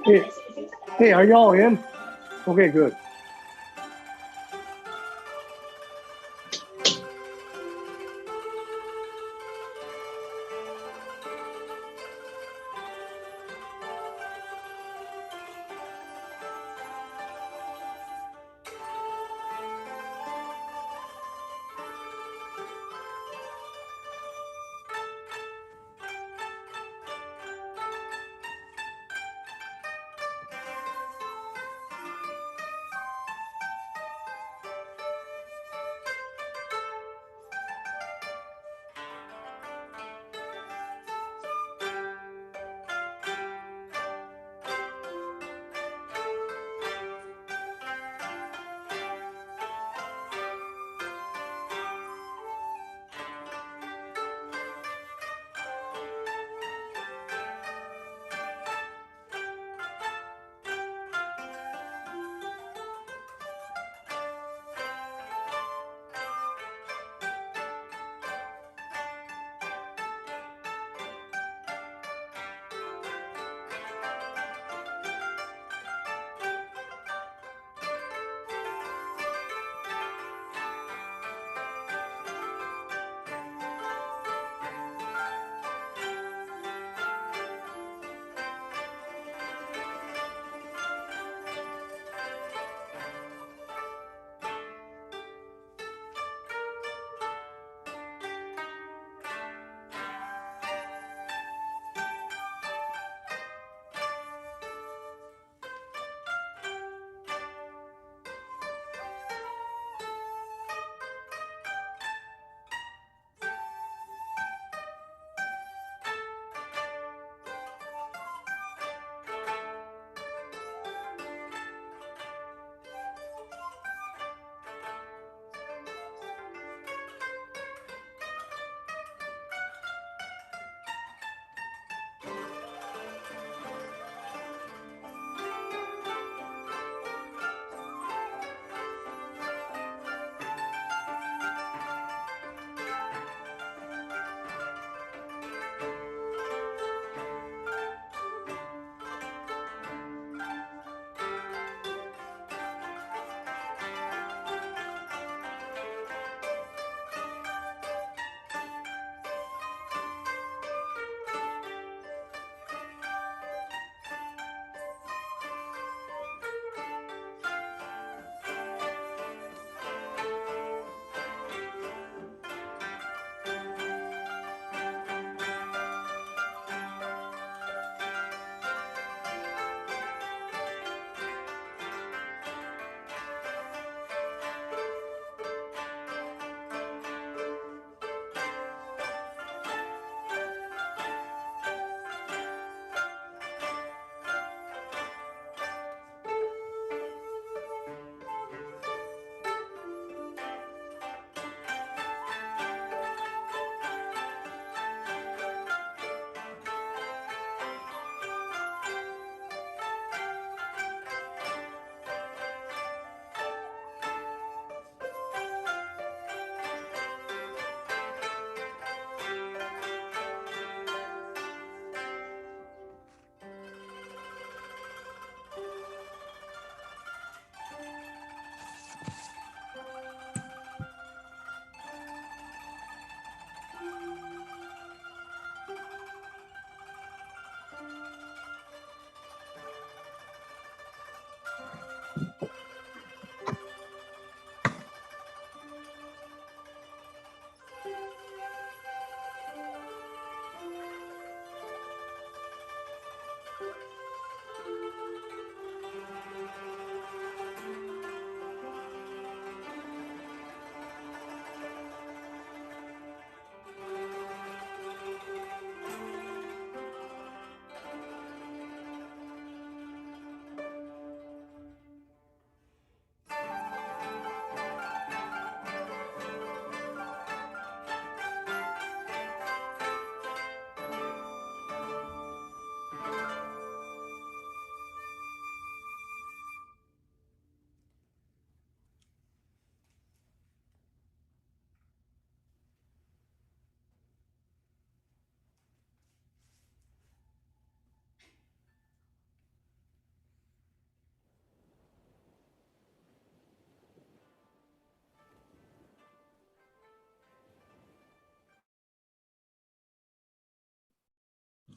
Hey, hey, are y'all in? Okay, good.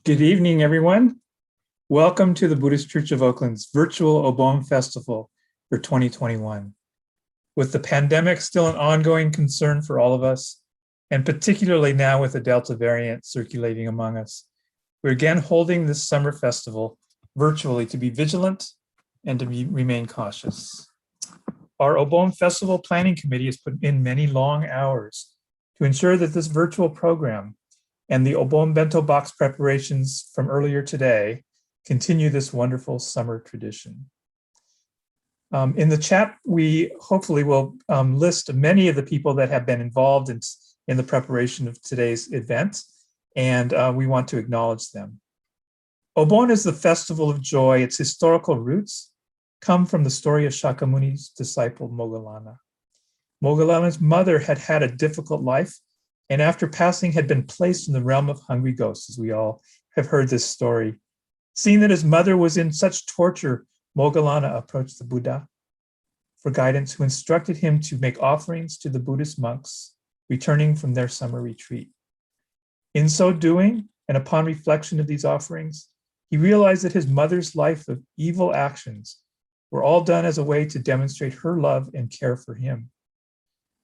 Good evening, everyone. Welcome to the Buddhist Church of Oakland's virtual Obon Festival for 2021. With the pandemic still an ongoing concern for all of us, and particularly now with the Delta variant circulating among us, we're again holding this summer festival virtually to be vigilant and to remain cautious. Our Obon Festival Planning Committee has put in many long hours to ensure that this virtual program and the Obon Bento Box preparations from earlier today continue this wonderful summer tradition. In the chat, we hopefully will list many of the people that have been involved in the preparation of today's event, and we want to acknowledge them. Obon is the festival of joy. Its historical roots come from the story of Shakyamuni's disciple, Moggallana. Moggallana's mother had had a difficult life, and after passing had been placed in the realm of hungry ghosts, as we all have heard this story. Seeing that his mother was in such torture, Moggallana approached the Buddha for guidance, who instructed him to make offerings to the Buddhist monks returning from their summer retreat. In so doing, and upon reflection of these offerings, he realized that his mother's life of evil actions were all done as a way to demonstrate her love and care for him.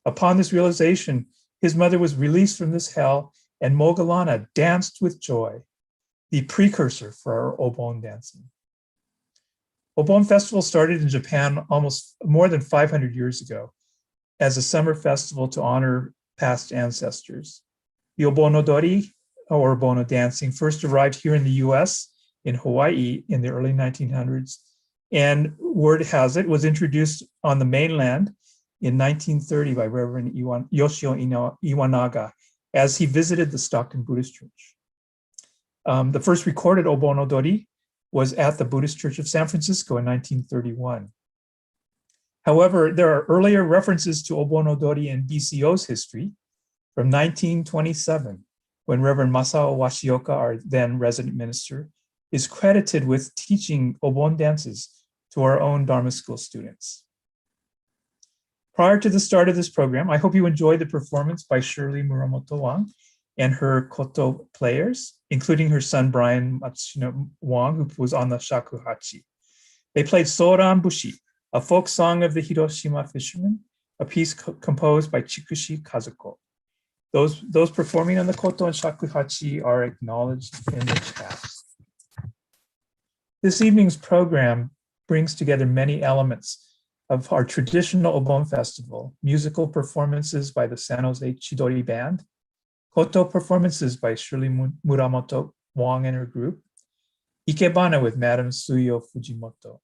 Upon this realization, his mother was released from this hell, and Moggallana danced with joy, the precursor for our Obon dancing. Obon Festival started in Japan almost more than 500 years ago as a summer festival to honor past ancestors. The Obonodori, or Obono dancing, first arrived here in the US, in Hawaii, in the early 1900s, and word has it was introduced on the mainland in 1930 by Reverend Yoshio Iwanaga as he visited the Stockton Buddhist Church. The first recorded Obonodori was at the Buddhist Church of San Francisco in 1931. However, there are earlier references to Obonodori in BCO's history from 1927, when Reverend Masao Washioka, our then resident minister, is credited with teaching Obon dances to our own Dharma school students. Prior to the start of this program, I hope you enjoyed the performance by Shirley Muramoto Wang and her Koto players, including her son Brian Matsushino Wang, who was on the shakuhachi. They played Soran Bushi, a folk song of the Hiroshima fishermen, a piece composed by Chikushi Kazuko. Those performing on the Koto and shakuhachi are acknowledged in the chat. This evening's program brings together many elements of our traditional Obon Festival: musical performances by the San Jose Chidori Band, Koto performances by Shirley Muramoto Wang and her group, Ikebana with Madam Suyo Fujimoto.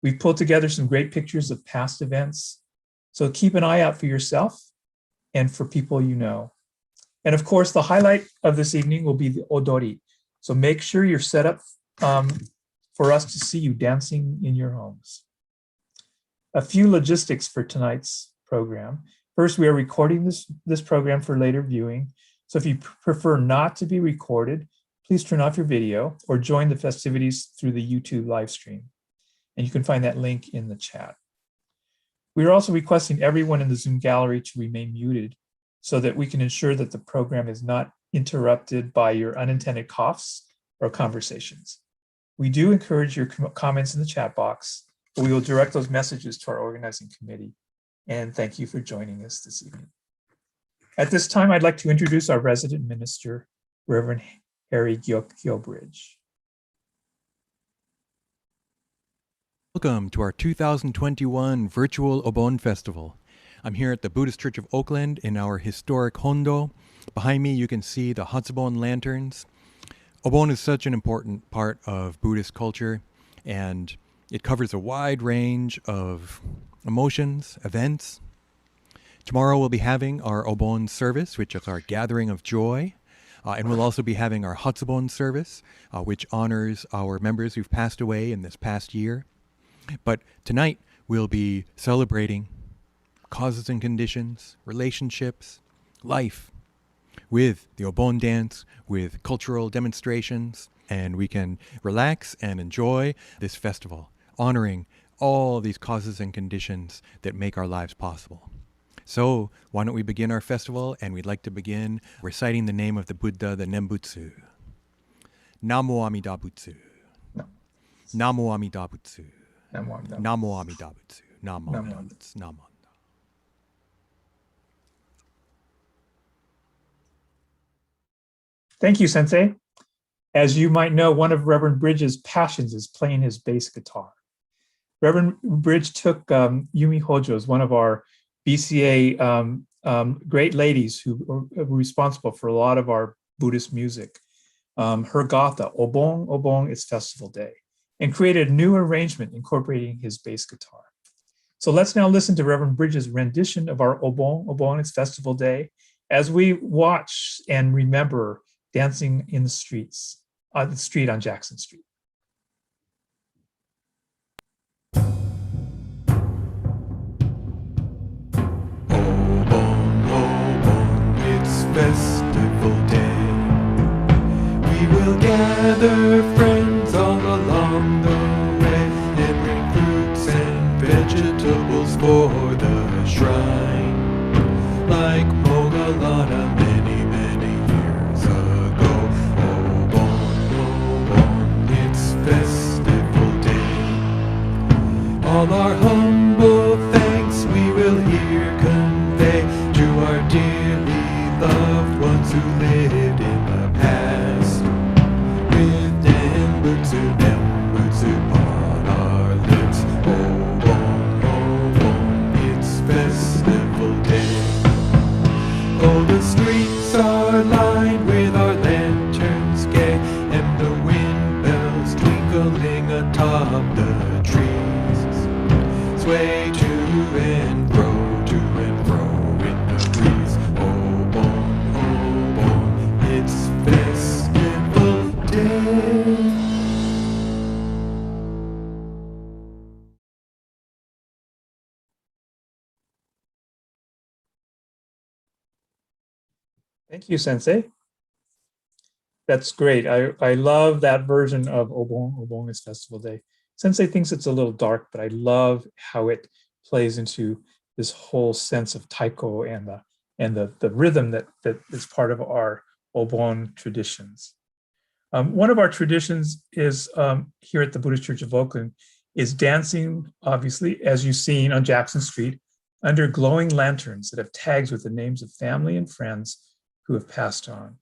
We've pulled together some great pictures of past events, so keep an eye out for yourself and for people you know. And of course, the highlight of this evening will be the Odori, so make sure you're set up for us to see you dancing in your homes. A few logistics for tonight's program. First, we are recording this program for later viewing. So if you prefer not to be recorded, please turn off your video or join the festivities through the YouTube live stream. And you can find that link in the chat. We are also requesting everyone in the Zoom gallery to remain muted so that we can ensure that the program is not interrupted by your unintended coughs or conversations. We do encourage your comments in the chat box, but we will direct those messages to our organizing committee. And thank you for joining us this evening. At this time, I'd like to introduce our resident minister, Reverend Harry Gilbridge. Welcome to our 2021 virtual Obon Festival. I'm here at the Buddhist Church of Oakland in our historic Hondo. Behind me, you can see the Hatsubon lanterns. Obon is such an important part of Buddhist culture, and it covers a wide range of emotions, events. Tomorrow we'll be having our Obon service, which is our gathering of joy. And we'll also be having our Hatsubon service, which honors our members who've passed away in this past year. But tonight we'll be celebrating causes and conditions, relationships, life, with the Obon dance, with cultural demonstrations, and we can relax and enjoy this festival, honoring all these causes and conditions that make our lives possible. So why don't we begin our festival, and we'd like to begin reciting the name of the Buddha, the Nembutsu. Namo Amida Butsu. No. Namo Amida Butsu. Namo Amida Butsu. Namo Amida Butsu. Namo Namo Amida Amida. Butsu. Namo. Thank you, Sensei. As you might know, one of Reverend Bridges' passions is playing his bass guitar. Reverend Bridge took Yumi Hojo's, one of our BCA great ladies who were responsible for a lot of our Buddhist music, her gatha, Obon, Obon, it's festival day, and created a new arrangement incorporating his bass guitar. So let's now listen to Reverend Bridges' rendition of our Obon, Obon, it's festival day, as we watch and remember dancing in the streets, on the street on Jackson Street. Obon, Obon, it's festival day. We will gather friends all along the way and bring fruits and vegetables for the shrine. Like Mogalana many, many years ago. Obon, Obon, it's festival day. All our humble thanks we will here convey to our dearly loved ones who lived in the past. With Nembutsu upon our lips. Obon, Obon, it's festival day. Oh, the streets are lined with our lanterns gay, and the wind bells twinkling atop the trees. Sway to and fro in the breeze. Obon, Obon, it's festival day. Thank you, Sensei. That's great. I love that version of Obon, Obon is festival day. Sensei thinks it's a little dark, but I love how it plays into this whole sense of taiko and the rhythm that is part of our Obon traditions. One of our traditions is here at the Buddhist Church of Oakland is dancing, obviously, as you've seen on Jackson Street, under glowing lanterns that have tags with the names of family and friends who have passed on.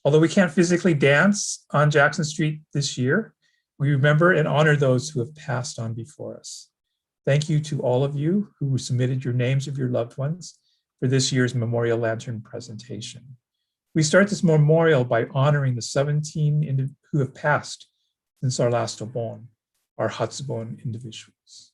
Although we can't physically dance on Jackson Street this year, we remember and honor those who have passed on before us. Thank you to all of you who submitted your names of your loved ones for this year's Memorial Lantern presentation. We start this memorial by honoring the 17 who have passed since our last Obon, our Hatsubon individuals.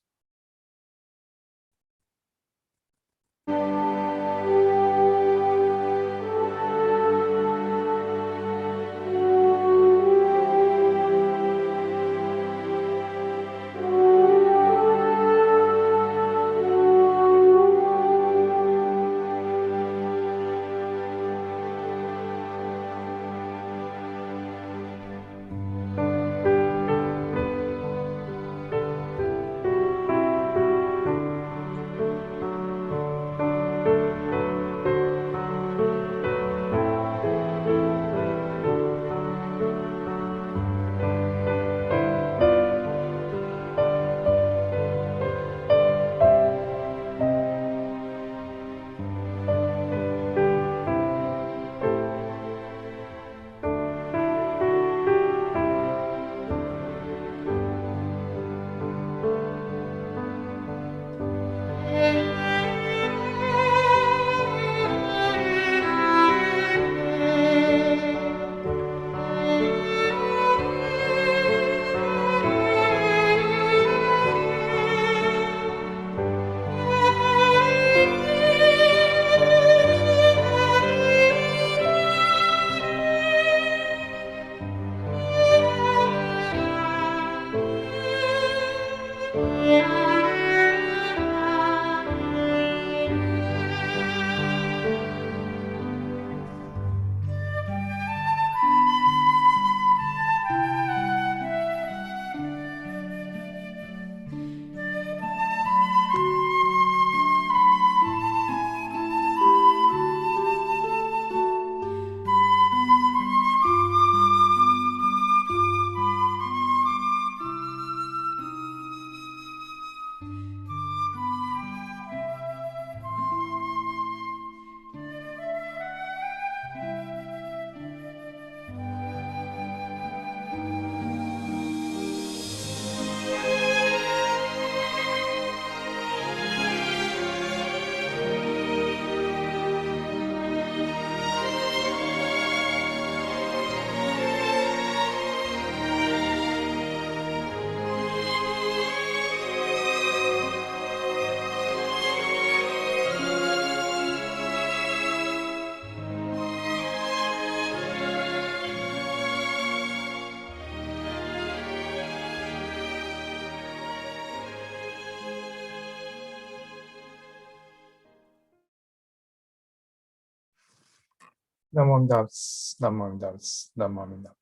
Namamdams, namamdams, namamdams.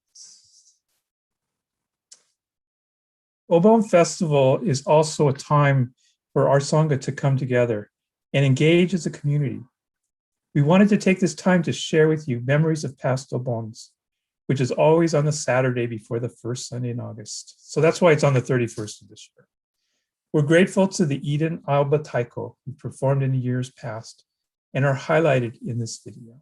Obon Festival is also a time for our Sangha to come together and engage as a community. We wanted to take this time to share with you memories of past Obons, which is always on the Saturday before the first Sunday in August. So that's why it's on the 31st of this year. We're grateful to the Eden Alba Taiko who performed in years past and are highlighted in this video.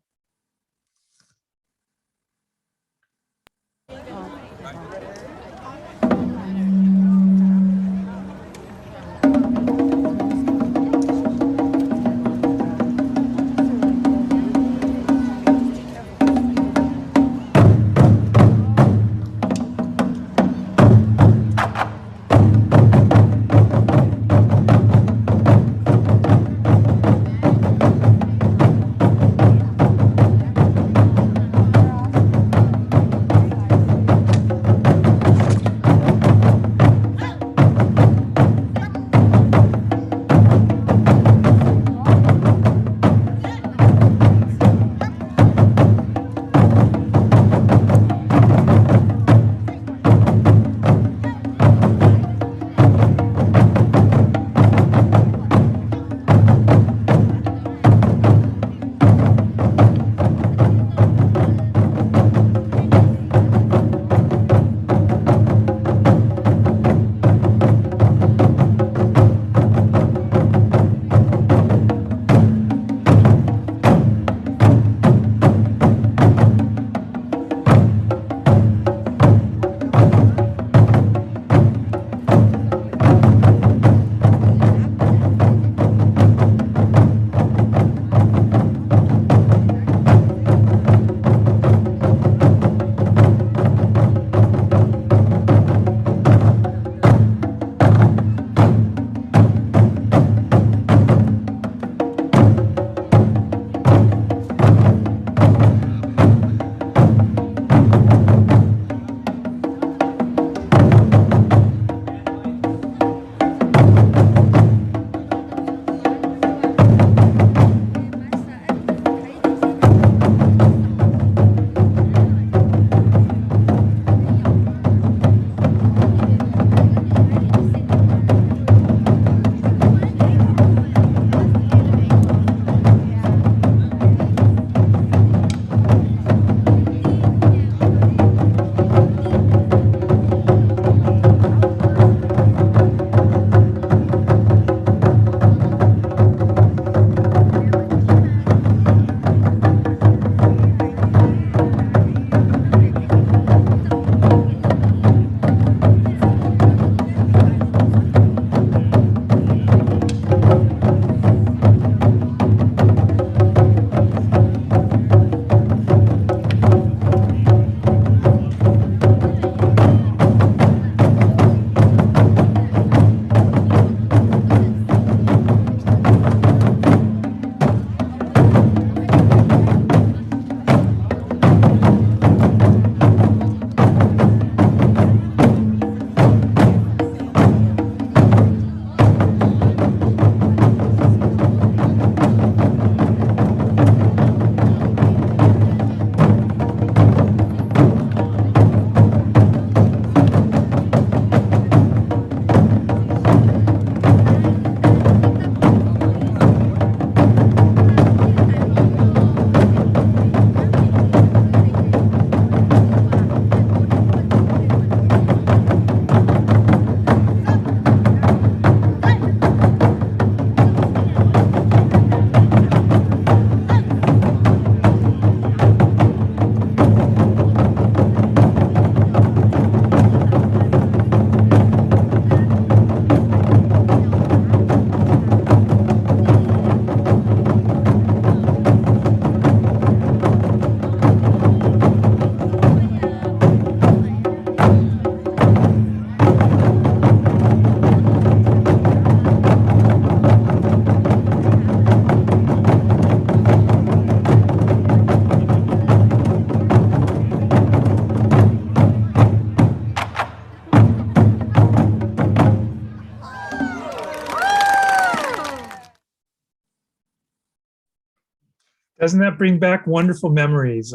Doesn't that bring back wonderful memories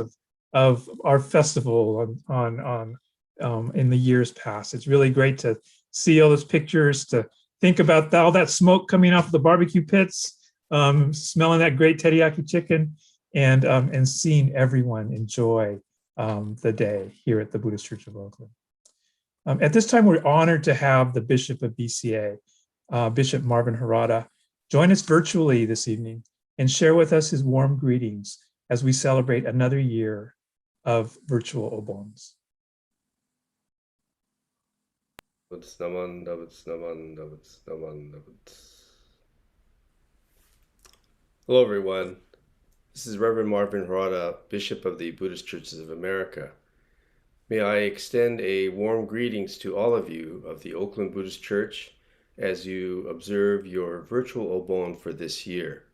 of our festival in the years past? It's really great to see all those pictures, to think about all that smoke coming off the barbecue pits, smelling that great teriyaki chicken, and seeing everyone enjoy the day here at the Buddhist Church of Oakland. At this time, we're honored to have the Bishop of BCA, Bishop Marvin Harada, join us virtually this evening and share with us his warm greetings as we celebrate another year of virtual Obons. Hello, everyone. This is Reverend Marvin Harada, Bishop of the Buddhist Churches of America. May I extend a warm greetings to all of you of the Oakland Buddhist Church as you observe your virtual Obon for this year.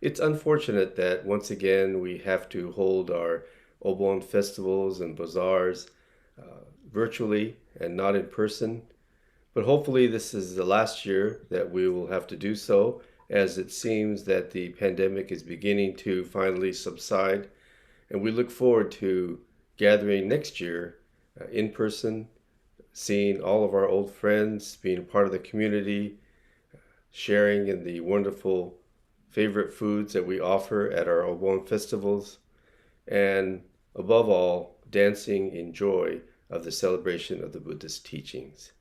It's unfortunate that once again we have to hold our Obon festivals and bazaars virtually and not in person, but hopefully this is the last year that we will have to do so, as it seems that the pandemic is beginning to finally subside, and we look forward to gathering next year in person, seeing all of our old friends, being a part of the community, sharing in the wonderful favorite foods that we offer at our Obon festivals, and above all, dancing in joy of the celebration of the Buddhist teachings.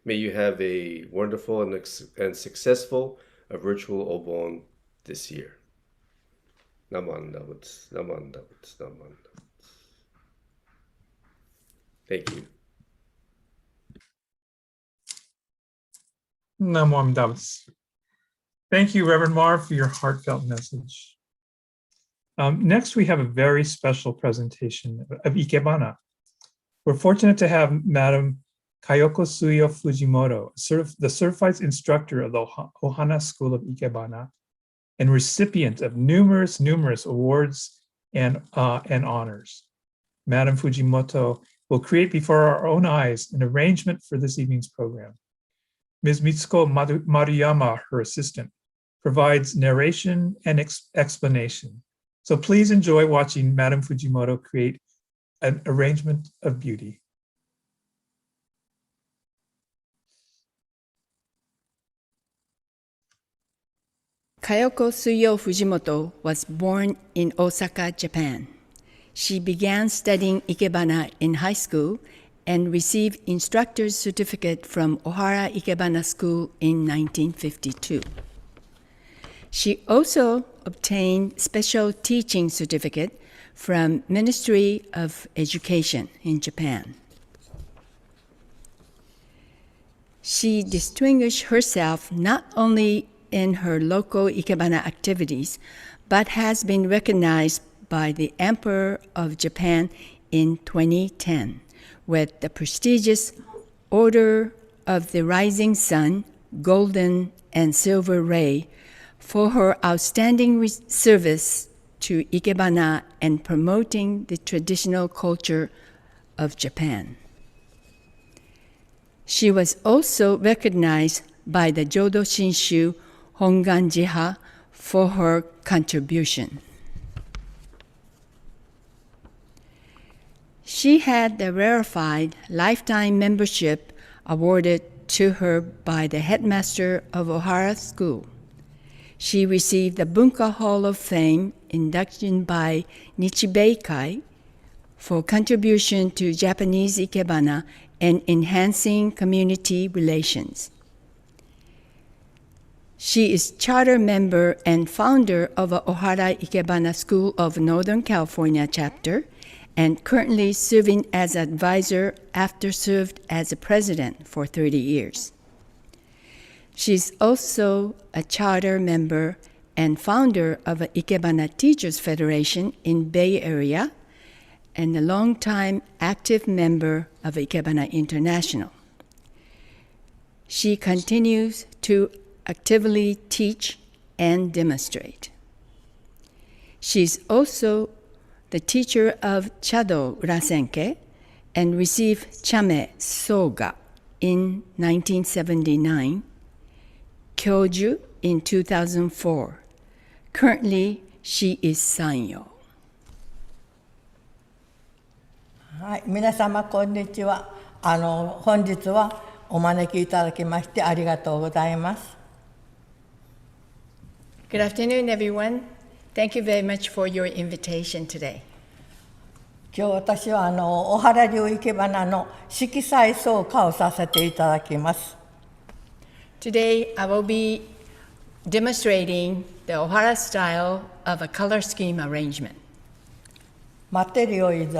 May you have a wonderful and successful virtual Obon this year. Naman Davutz, Naman Davutz, Naman Davutz. Thank you. Namo Amidavs. Thank you, Reverend Marv, for your heartfelt message. Next, we have a very special presentation of Ikebana. We're fortunate to have Madam Kayoko Suyo Fujimoto, the certified instructor of the Ohana School of Ikebana and recipient of numerous awards and honors. Madam Fujimoto will create before our own eyes an arrangement for this evening's program. Ms. Mitsuko Maruyama, her assistant, provides narration and explanation. So please enjoy watching Madam Fujimoto create an arrangement of beauty. Kayoko Suyo Fujimoto was born in Osaka, Japan. She began studying Ikebana in high school and received instructor's certificate from Ohara Ikebana School in 1952. She also obtained special teaching certificate from Ministry of Education in Japan. She distinguished herself not only in her local Ikebana activities, but has been recognized by the Emperor of Japan in 2010 with the prestigious Order of the Rising Sun, Golden and Silver Ray for her outstanding service to Ikebana and promoting the traditional culture of Japan. She was also recognized by the Jodo Shinshu Hongan Jiha for her contribution. She had the rarefied lifetime membership awarded to her by the headmaster of Ohara School. She received the Bunka Hall of Fame induction by Nichibeikai for contribution to Japanese Ikebana and enhancing community relations. She is charter member and founder of the Ohara Ikebana School of Northern California chapter and currently serving as advisor after served as a president for 30 years. She's also a charter member and founder of the Ikebana Teachers Federation in Bay Area and a longtime active member of Ikebana International. She continues to actively teach and demonstrate. She's also the teacher of Chado Urasenke and received Chame Soga in 1979, Kyoju in 2004. Currently, She is Sanyo. はい、皆様こんにちは。本日はお招きいただきましてありがとうございます。Good afternoon, everyone. Thank you very much for your invitation today. 今日私は小原流生け花の色彩草加をさせていただきます。Today, I will be demonstrating the Ohara style of a color scheme arrangement. Material is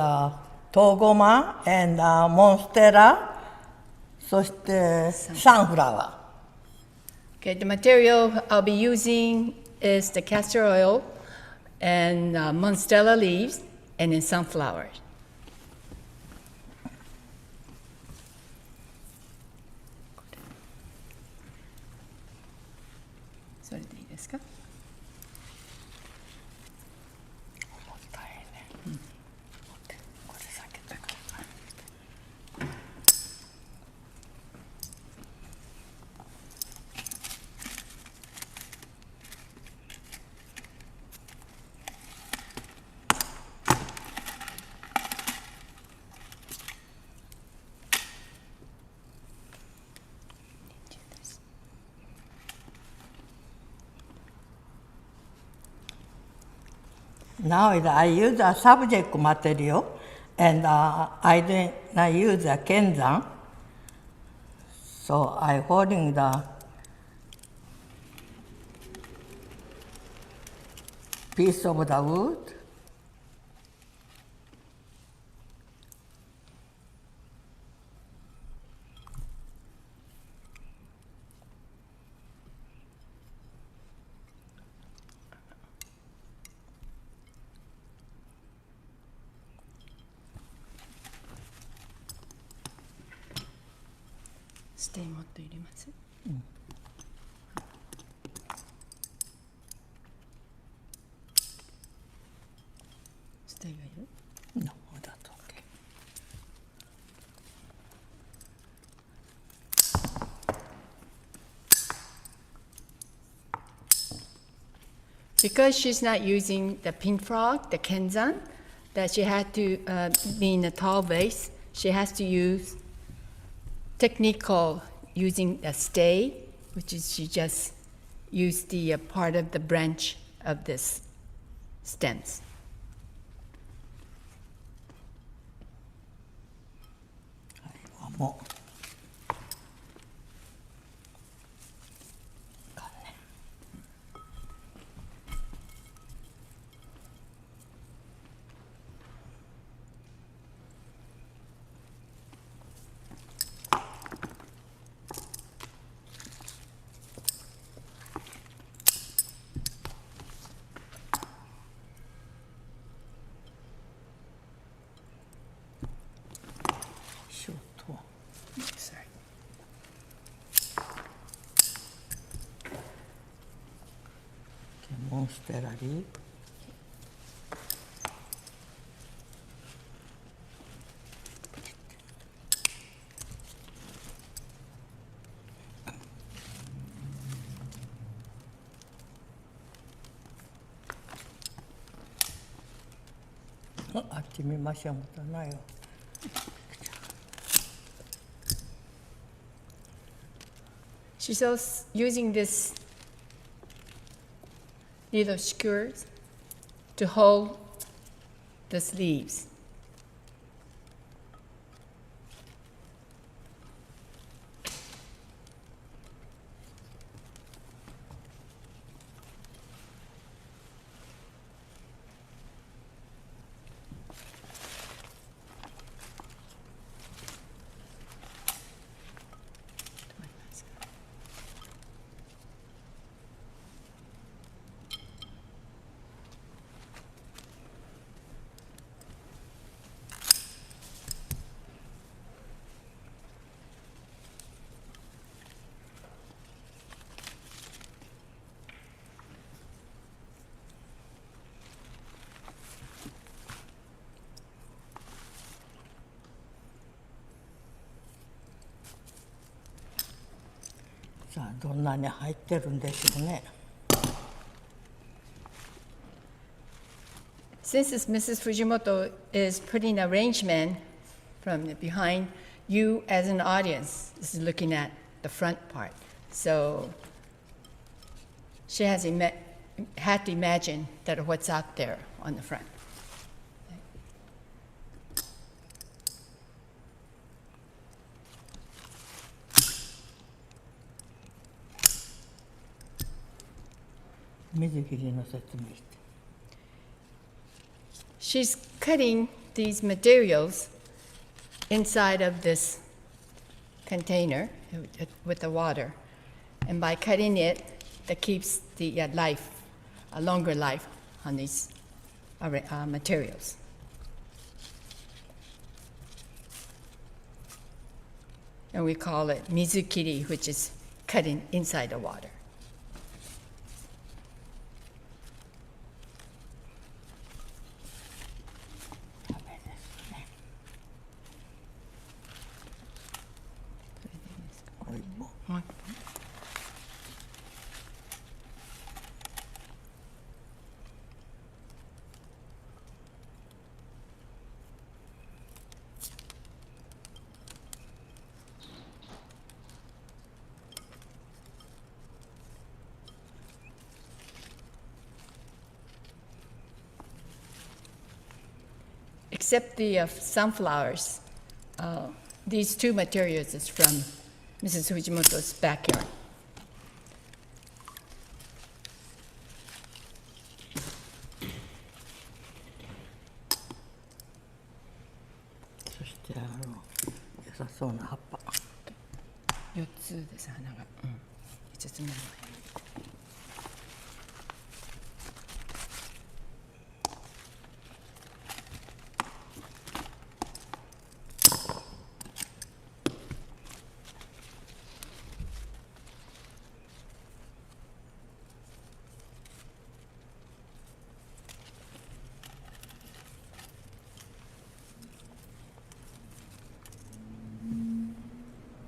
togoma and monstera, そしてサンフラワー。Okay, the material I'll be using is the castor oil and monstera leaves and then sunflower. それでいいですか？Now I use a subject material and I use a kenzan. So I holding the piece of the wood. Stay もっと入れます。Stay がいる？ No, that's okay. Because she's not using the pin frog, the kenzan, that she had to be in a tall vase, she has to use technique called using a stay, which is she just used the part of the branch of this stems. もう。Sorry. モンステラリー。あっち見ましょう。またないよ。She's also using this little skewers to hold the sleeves.さあどんなに入ってるんでしょうね。Since Mrs. Fujimoto is putting arrangement from the behind, you as an audience is looking at the front part. So she has had to imagine that what's out there on the front. She's cutting these materials inside of this container with the water. And by cutting it, that keeps the a longer life on these materials. And we call it mizukiri, which is cutting inside the water. Except the sunflowers, these two materials is from Mrs. Fujimoto's backyard. So 4つです花が、5つ目の。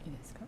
いいですか?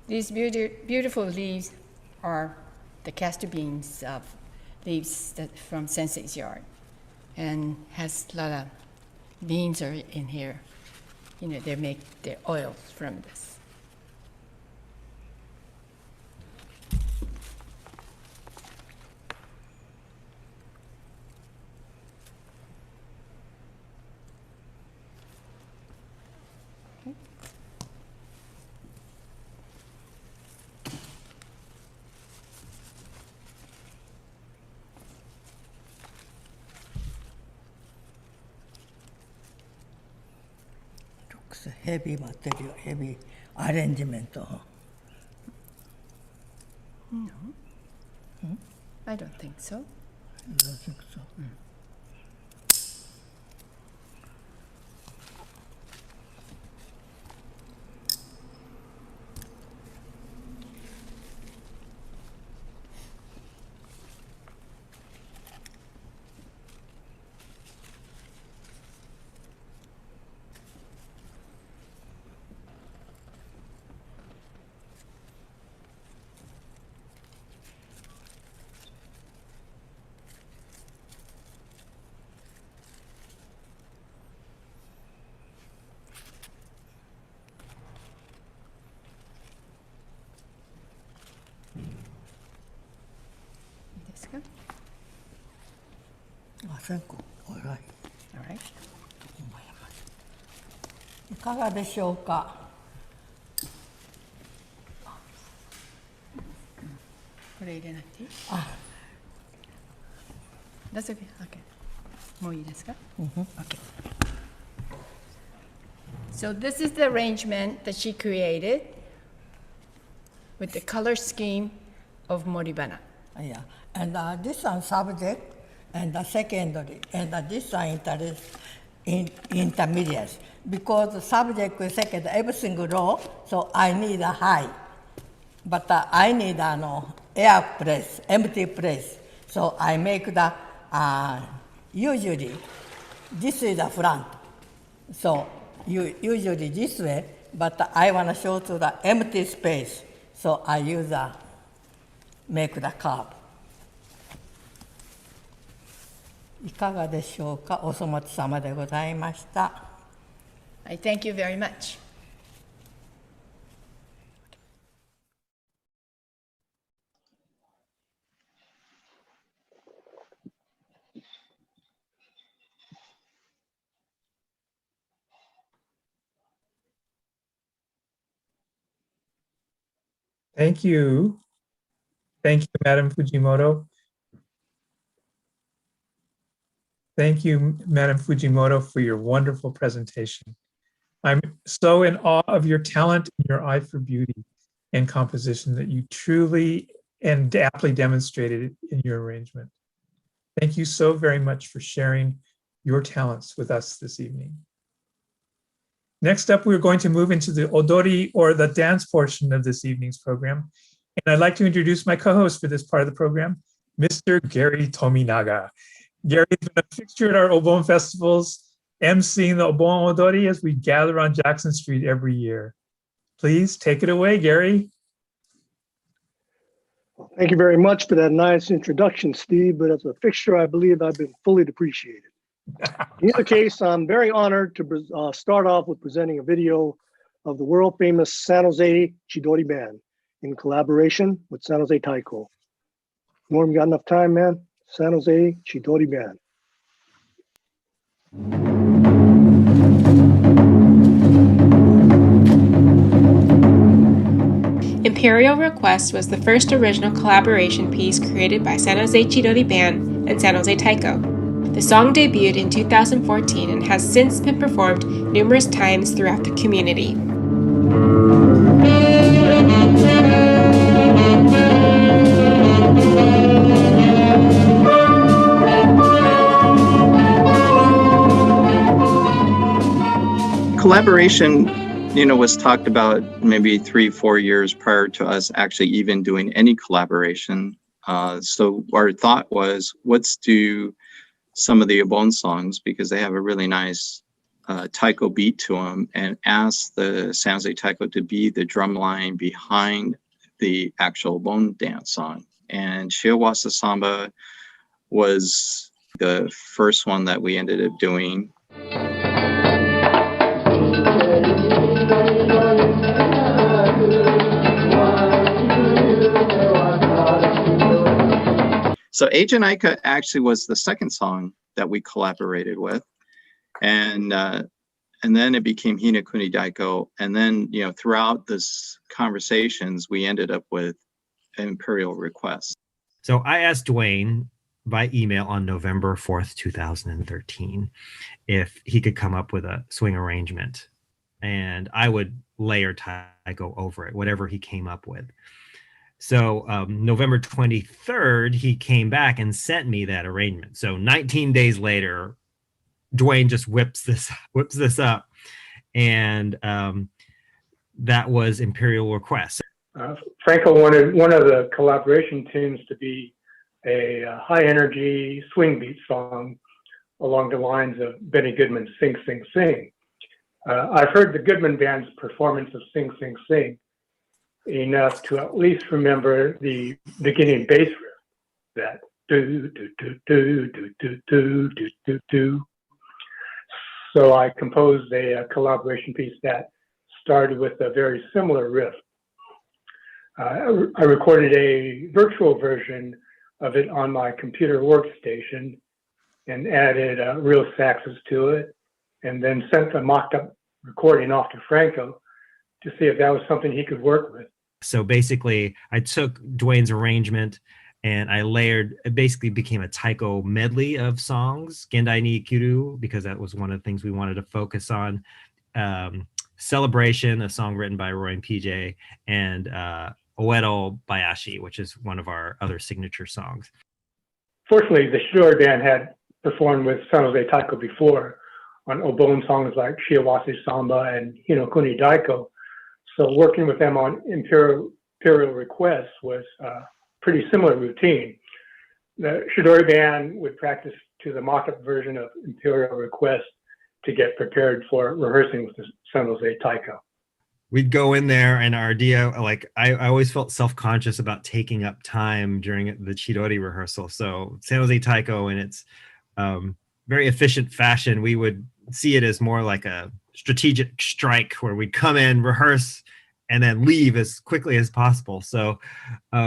These beautiful leaves are the castor beans of leaves from Sensei's yard, and has a lot of beans are in here. You know, they make their oil from this. Heavy material, heavy arrangement. No. I don't think so. I don't think so. 線香。おいおい All right. いかがでしょうか。これ入れなくていい？That's okay. Okay. もういいですか？ Okay. So this is the arrangement that she created with the color scheme of Moribana. Yeah, and this one subject and the secondary, and this one intermediate. Because the subject is second, everything low, so I need a high. But I need air place, empty place. So I make the, usually, this is the front. So usually this way, but I want to show to the empty space. So I use make the curve. いかがでしょうか。お粗末様でございました。I thank you very much. Thank you. Thank you, Madam Fujimoto. Thank you, Madam Fujimoto, for your wonderful presentation. I'm so in awe of your talent and your eye for beauty and composition that you truly and aptly demonstrated in your arrangement. Thank you so very much for sharing your talents with us this evening. Next up, we're going to move into the odori, or the dance portion of this evening's program. And I'd like to introduce my co-host for this part of the program, Mr. Gary Tominaga. Gary has been a fixture at our Obon festivals, emceeing the Obon Odori as we gather on Jackson Street every year. Please take it away, Gary. Well, thank you very much for that nice introduction, Steve. But as a fixture, I believe I've been fully depreciated. In either case, I'm very honored to start off with presenting a video of the world famous San Jose Chidori Band in collaboration with San Jose Taiko. Norm, got enough time, man? San Jose Chidori Band. Imperial Request was the first original collaboration piece created by San Jose Chidori Band and San Jose Taiko. The song debuted in 2014 and has since been performed numerous times throughout the community. Collaboration, was talked about maybe 3-4 years prior to us actually even doing any collaboration. So our thought was, let's do some of the Obon songs because they have a really nice taiko beat to them, and ask the San Jose Taiko to be the drum line behind the actual Obon dance song. And Shiawasa Samba was the first one that we ended up doing. So Agent Aika actually was the second song that we collaborated with. And then it became Hina Kuni Daiko. And then, throughout this conversations, we ended up with Imperial Request. So I asked Dwayne by email on November 4th, 2013, if he could come up with a swing arrangement. And I would layer taiko over it, whatever he came up with. So November 23rd, he came back and sent me that arrangement. So 19 days later, Dwayne just whips this up, and that was Imperial Request. Franco wanted one of the collaboration tunes to be a high energy swing beat song along the lines of Benny Goodman's Sing, Sing, Sing. I've heard the Goodman Band's performance of Sing, Sing, Sing enough to at least remember the beginning bass riff, that do, do, do, do, do, do, do, do, do, do. So I composed a collaboration piece that started with a very similar riff. I recorded a virtual version of it on my computer workstation, and added real saxes to it, and then sent the mocked-up recording off to Franco to see if that was something he could work with. So basically, I took Dwayne's arrangement and I layered, it basically became a taiko medley of songs, Gendai ni Kiru, because that was one of the things we wanted to focus on. Celebration, a song written by Roy and PJ, and Oedo Bayashi, which is one of our other signature songs. Fortunately, the Shidori band had performed with San Jose Taiko before on Obon songs like Shiawase Samba and Hinokuni Daiko. So working with them on Imperial Requests was a pretty similar routine. The Shidori band would practice to the mock-up version of Imperial Request to get prepared for rehearsing with the San Jose Taiko. We'd go in there, and our idea, like I always felt self-conscious about taking up time during the Chidori rehearsal. So San Jose Taiko, in its very efficient fashion, we would see it as more like a strategic strike where we'd come in, rehearse, and then leave as quickly as possible. So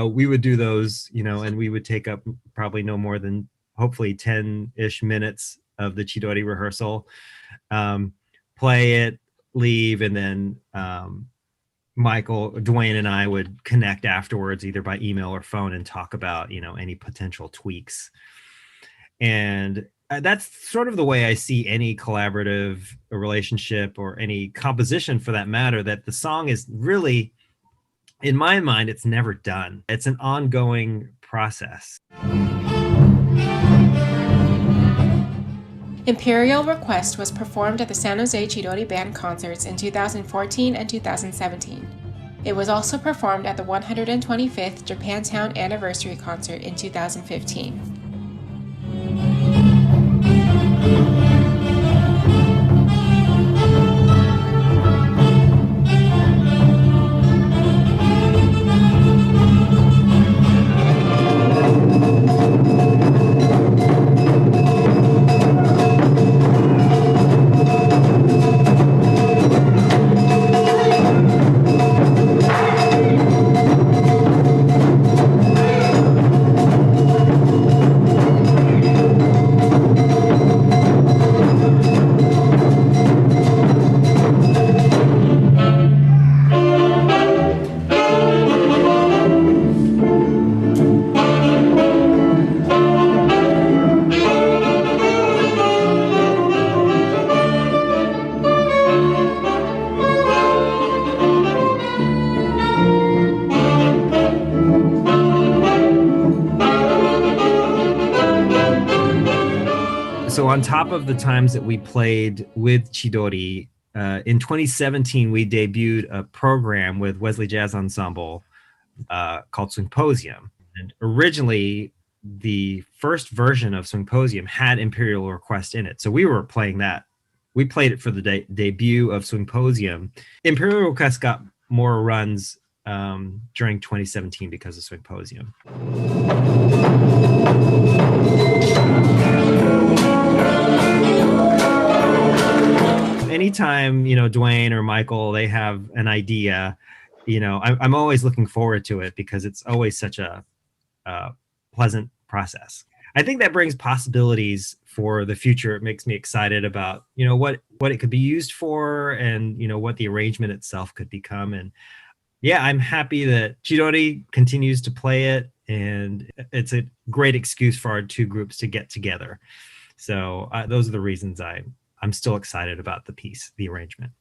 we would do those, and we would take up probably no more than hopefully 10-ish minutes of the Chidori rehearsal, play it, leave, and then Dwayne and I would connect afterwards, either by email or phone, and talk about, any potential tweaks. And that's sort of the way I see any collaborative relationship or any composition for that matter, that the song is really, in my mind, it's never done. It's an ongoing process. Imperial Request was performed at the San Jose Chidori Band concerts in 2014 and 2017. It was also performed at the 125th Japantown Anniversary Concert in 2015. So on top of the times that we played with Chidori, in 2017, we debuted a program with Wesley Jazz Ensemble called Symposium. And originally, the first version of Symposium had Imperial Request in it. So we were playing that. We played it for the debut of Symposium. Imperial Request got more runs during 2017 because of Symposium. Anytime, Dwayne or Michael, they have an idea, I'm always looking forward to it because it's always such a pleasant process. I think that brings possibilities for the future. It makes me excited about, what it could be used for and, what the arrangement itself could become. And yeah, I'm happy that Chidori continues to play it, and it's a great excuse for our two groups to get together. So those are the reasons I'm still excited about the piece, the arrangement.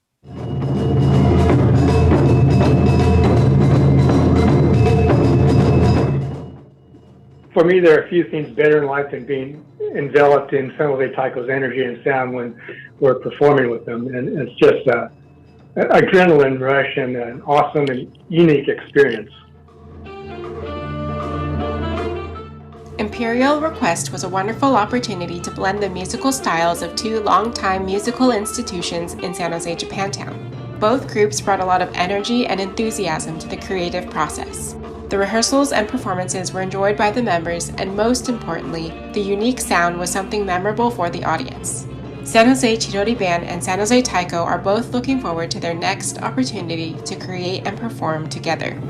For me, there are a few things better in life than being enveloped in San Jose Taiko's energy and sound when we're performing with them. And it's just an adrenaline rush and an awesome and unique experience. Imperial Request was a wonderful opportunity to blend the musical styles of two longtime musical institutions in San Jose, Japantown. Both groups brought a lot of energy and enthusiasm to the creative process. The rehearsals and performances were enjoyed by the members, and most importantly, the unique sound was something memorable for the audience. San Jose Chidori Band and San Jose Taiko are both looking forward to their next opportunity to create and perform together.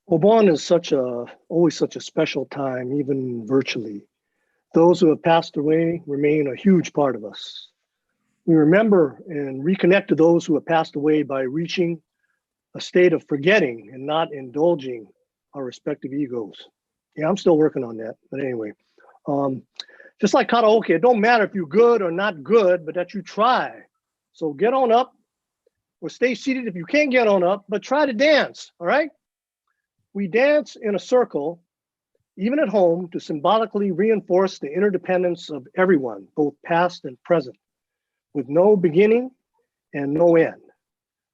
Obon is always such a special time, even virtually. Those who have passed away remain a huge part of us. We remember and reconnect to those who have passed away by reaching a state of forgetting and not indulging our respective egos. Yeah, I'm still working on that, but anyway. Just like karaoke, it don't matter if you're good or not good, but that you try. So get on up or stay seated if you can't get on up, but try to dance, all right? We dance in a circle, even at home, to symbolically reinforce the interdependence of everyone, both past and present, with no beginning and no end.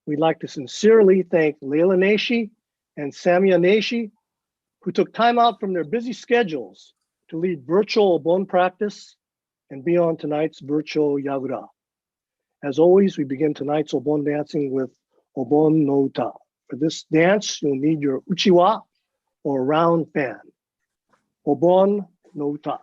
We'd like to sincerely thank Leila Nashi and Samia Nashi, who took time out from their busy schedules to lead virtual Obon practice and be on tonight's virtual Yagura. As always, we begin tonight's Obon dancing with Obon no Uta. For this dance, you'll need your uchiwa or round fan. Obon no Uta.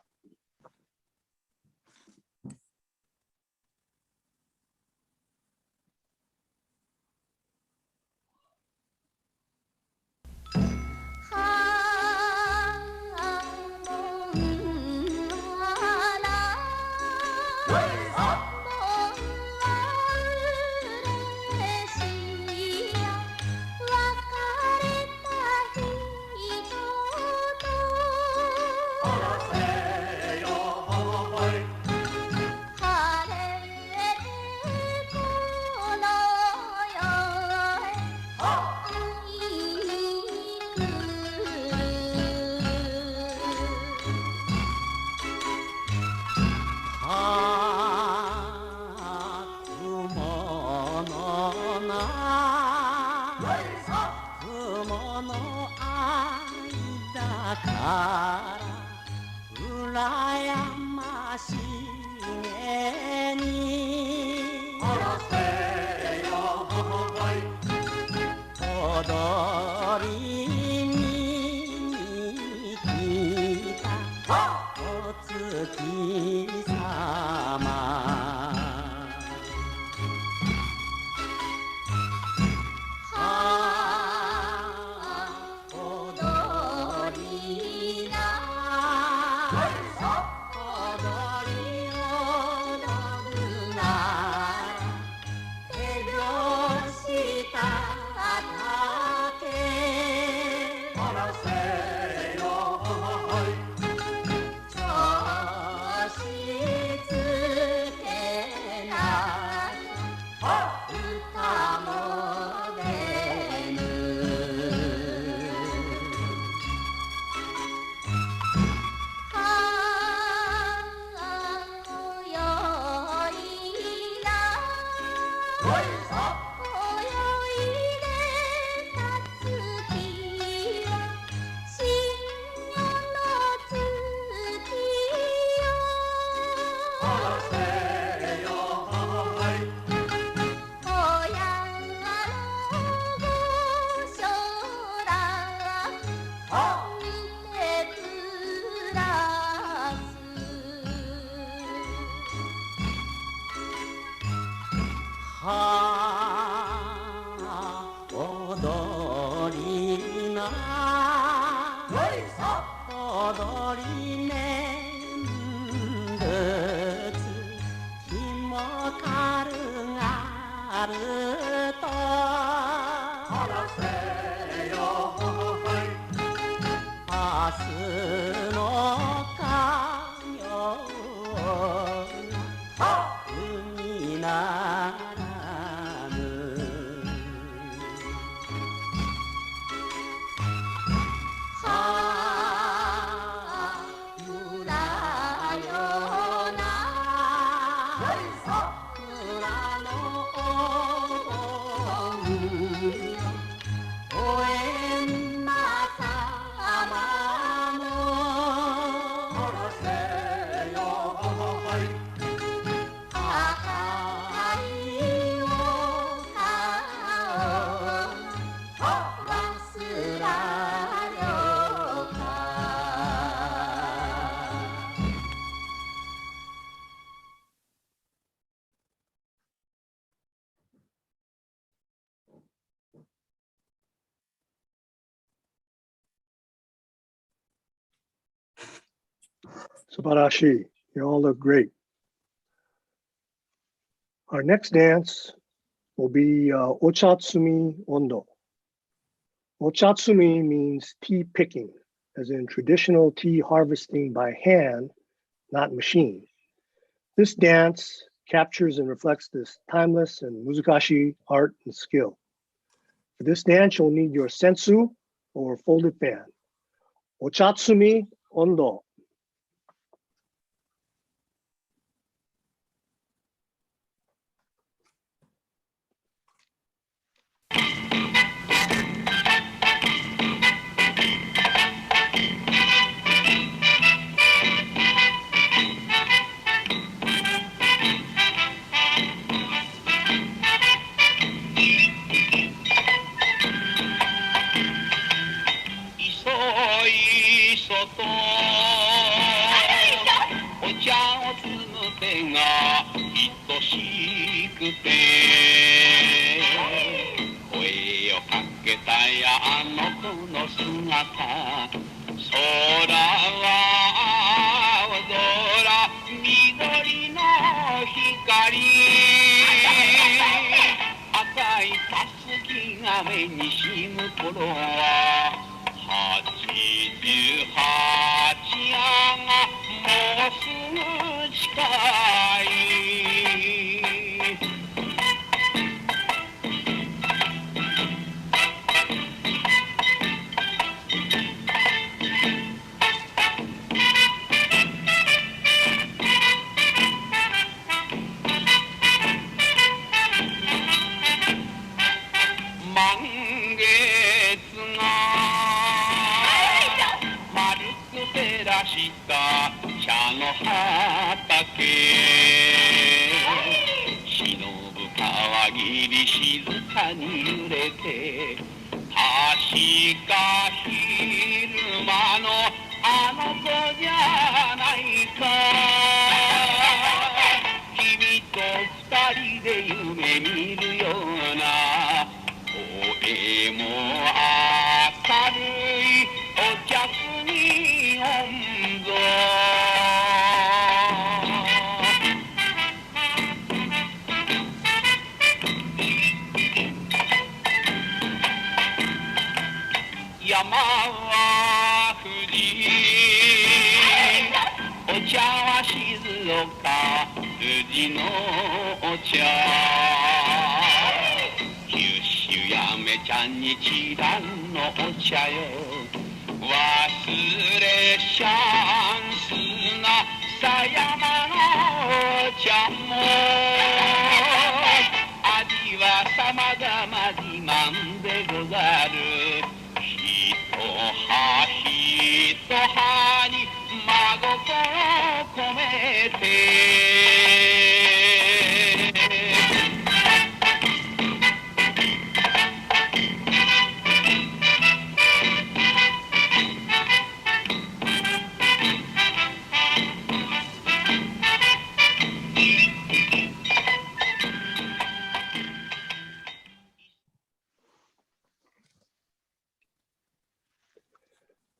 はい Subarashi. You all look great. Our next dance will be Ochatsumi Ondo. Ochatsumi means tea picking, as in traditional tea harvesting by hand, not machine. This dance captures and reflects this timeless and muzukashi art and skill. For this dance, you'll need your sensu or folded fan. Ochatsumi Ondo.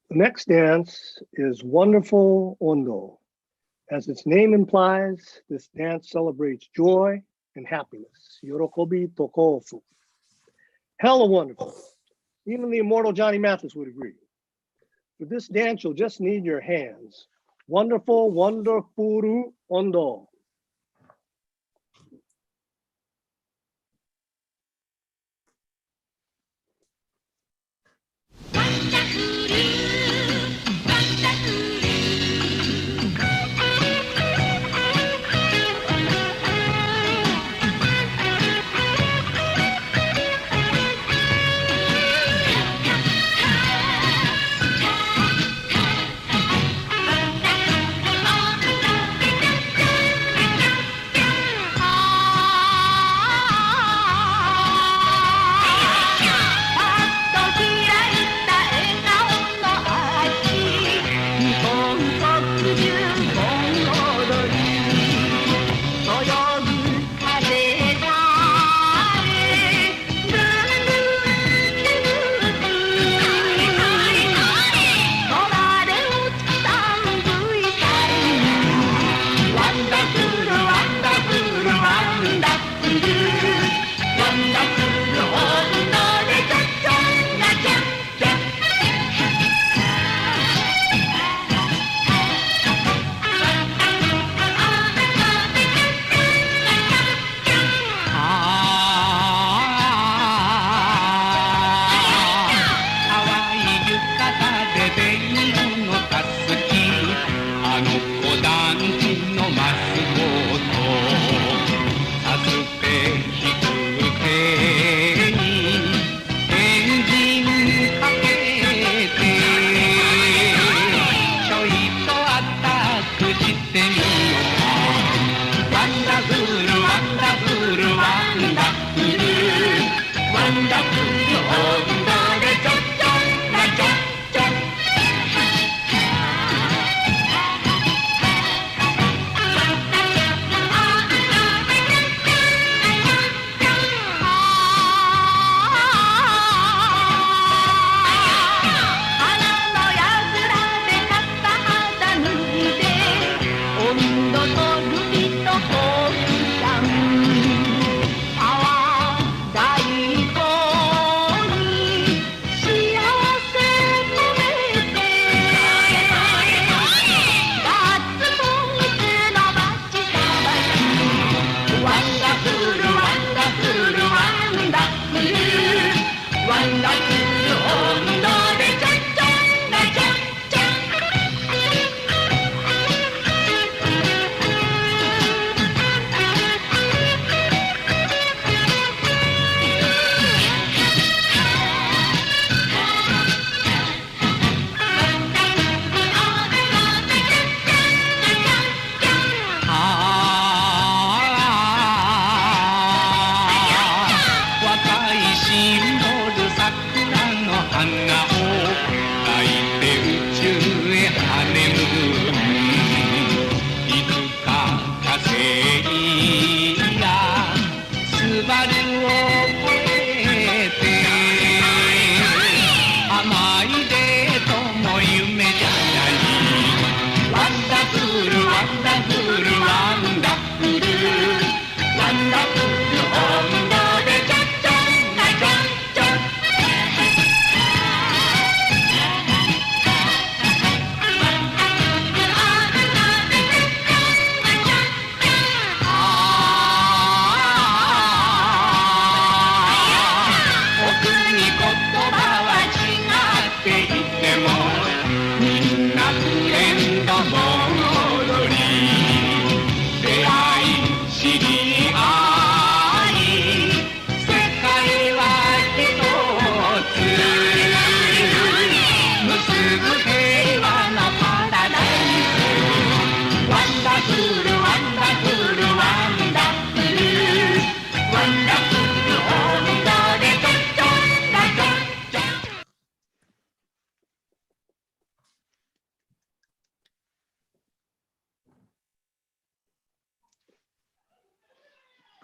'The next dance is Wonderful Ondo. As its name implies, this dance celebrates joy and happiness. Yorokobi tokofu. Hella wonderful. Even the immortal Johnny Mathis would agree. For this dance, you'll just need your hands. Wonderful, wonderful Ondo.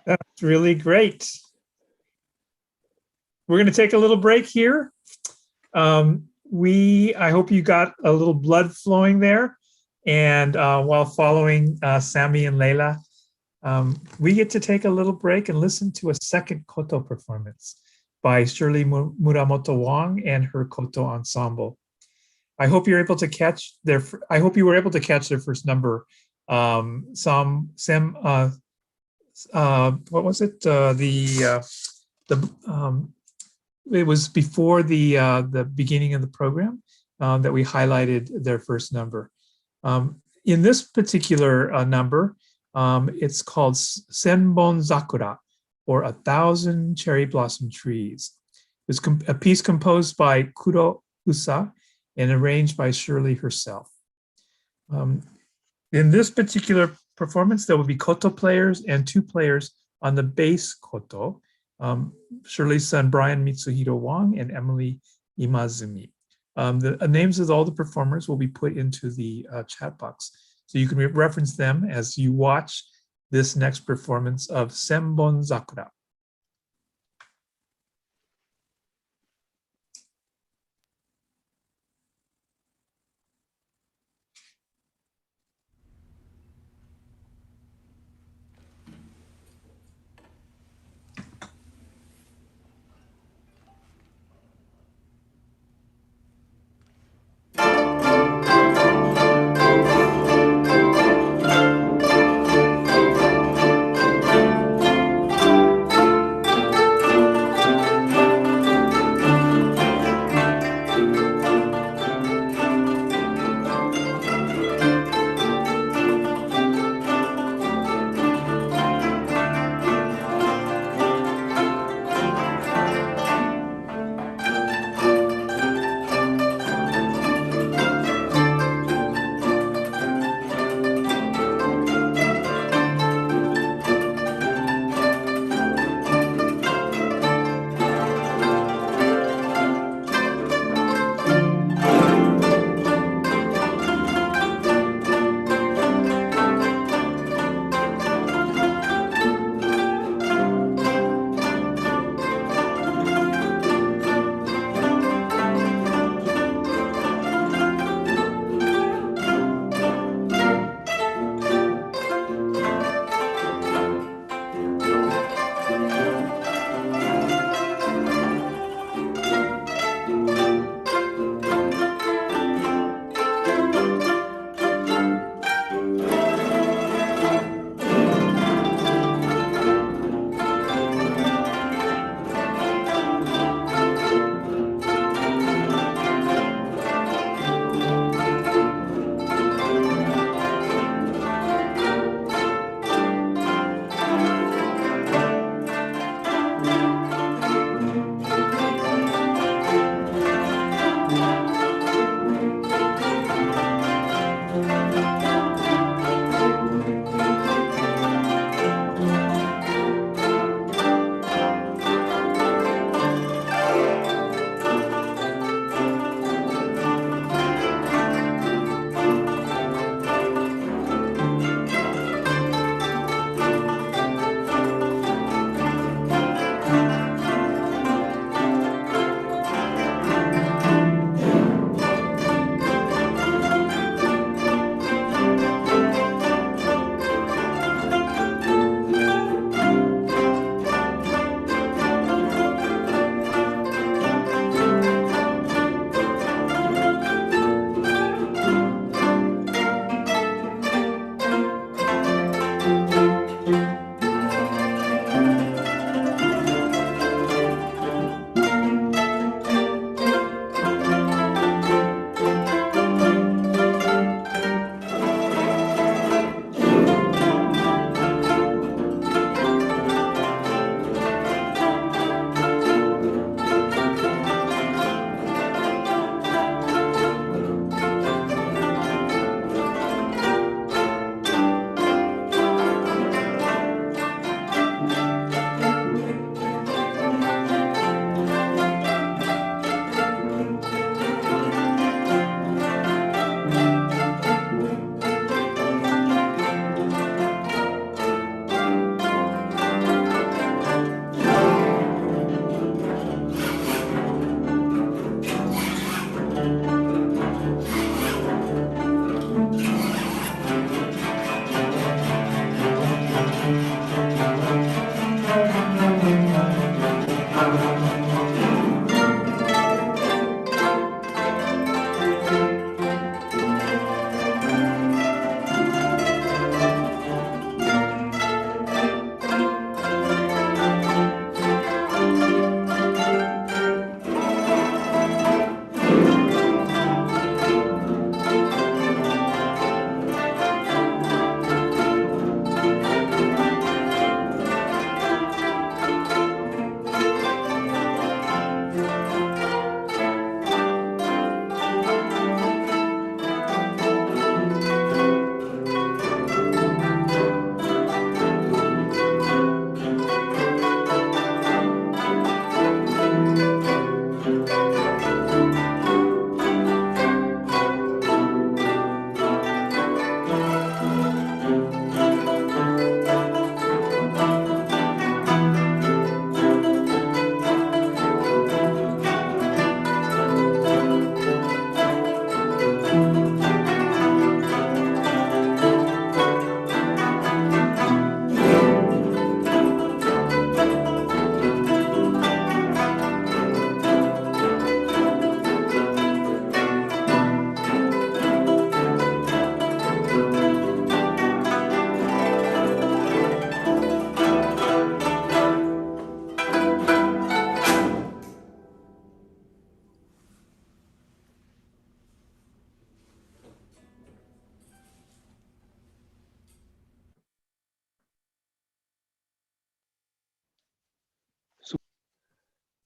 That's really great. We're going to take a little break here. I hope you got a little blood flowing there. And while following Sammy and Leila, we get to take a little break and listen to a second Koto performance by Shirley Muramoto Wong and her Koto ensemble. I hope you're able to catch their. I hope you were able to catch their first number. What was it? It was before the beginning of the program that we highlighted their first number. In this particular number, it's called Senbon Zakura, or 1,000 Cherry Blossom Trees. It was a piece composed by Kuro Usa and arranged by Shirley herself. In this particular performance, there will be koto players and 2 players on the bass koto, Shirley's son Brian Mitsuhiro Wong and Emily Imazumi. The names of all the performers will be put into the chat box, so you can reference them as you watch this next performance of Senbon Zakura.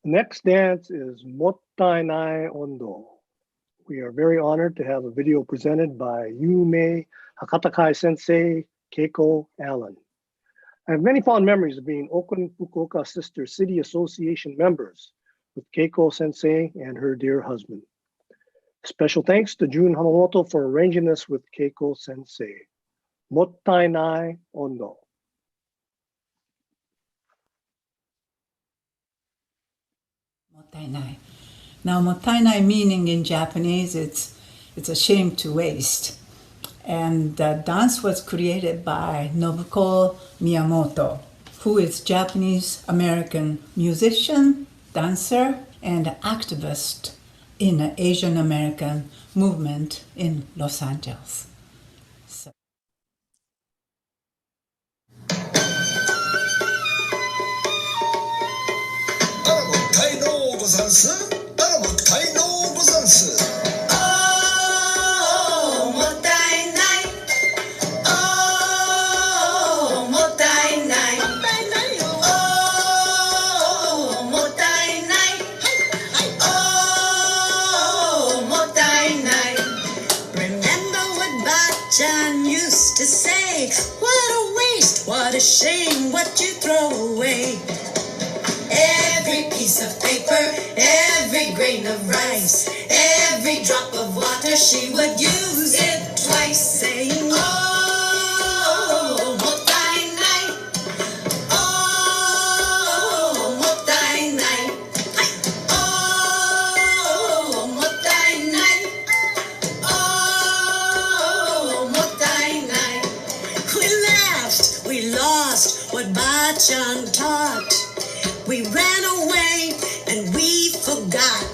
The next dance is Mottainai Ondo. We are very honored to have a video presented by Yume Hakatakai Sensei Keiko Allen. I have many fond memories of being Oakland Fukuoka Sister City Association members with Keiko Sensei and her dear husband. Special thanks to Jun Hamamoto for arranging this with Keiko Sensei. Mottainai Ondo. Mottainai. Now, mottainai meaning in Japanese, it's a shame to waste. And the dance was created by Nobuko Miyamoto, who is Japanese American musician, dancer, and activist in the Asian American movement in Los Angeles. So. ちゃん used to say, what a waste, what a shame, what you throw away. Every piece of paper, every grain of rice, every drop of water, she would use it twice, saying, oh, mottainai, oh, mottainai, oh, mottainai, oh, mottainai. We laughed, we lost what Ba-chan taught. We ran away and we forgot.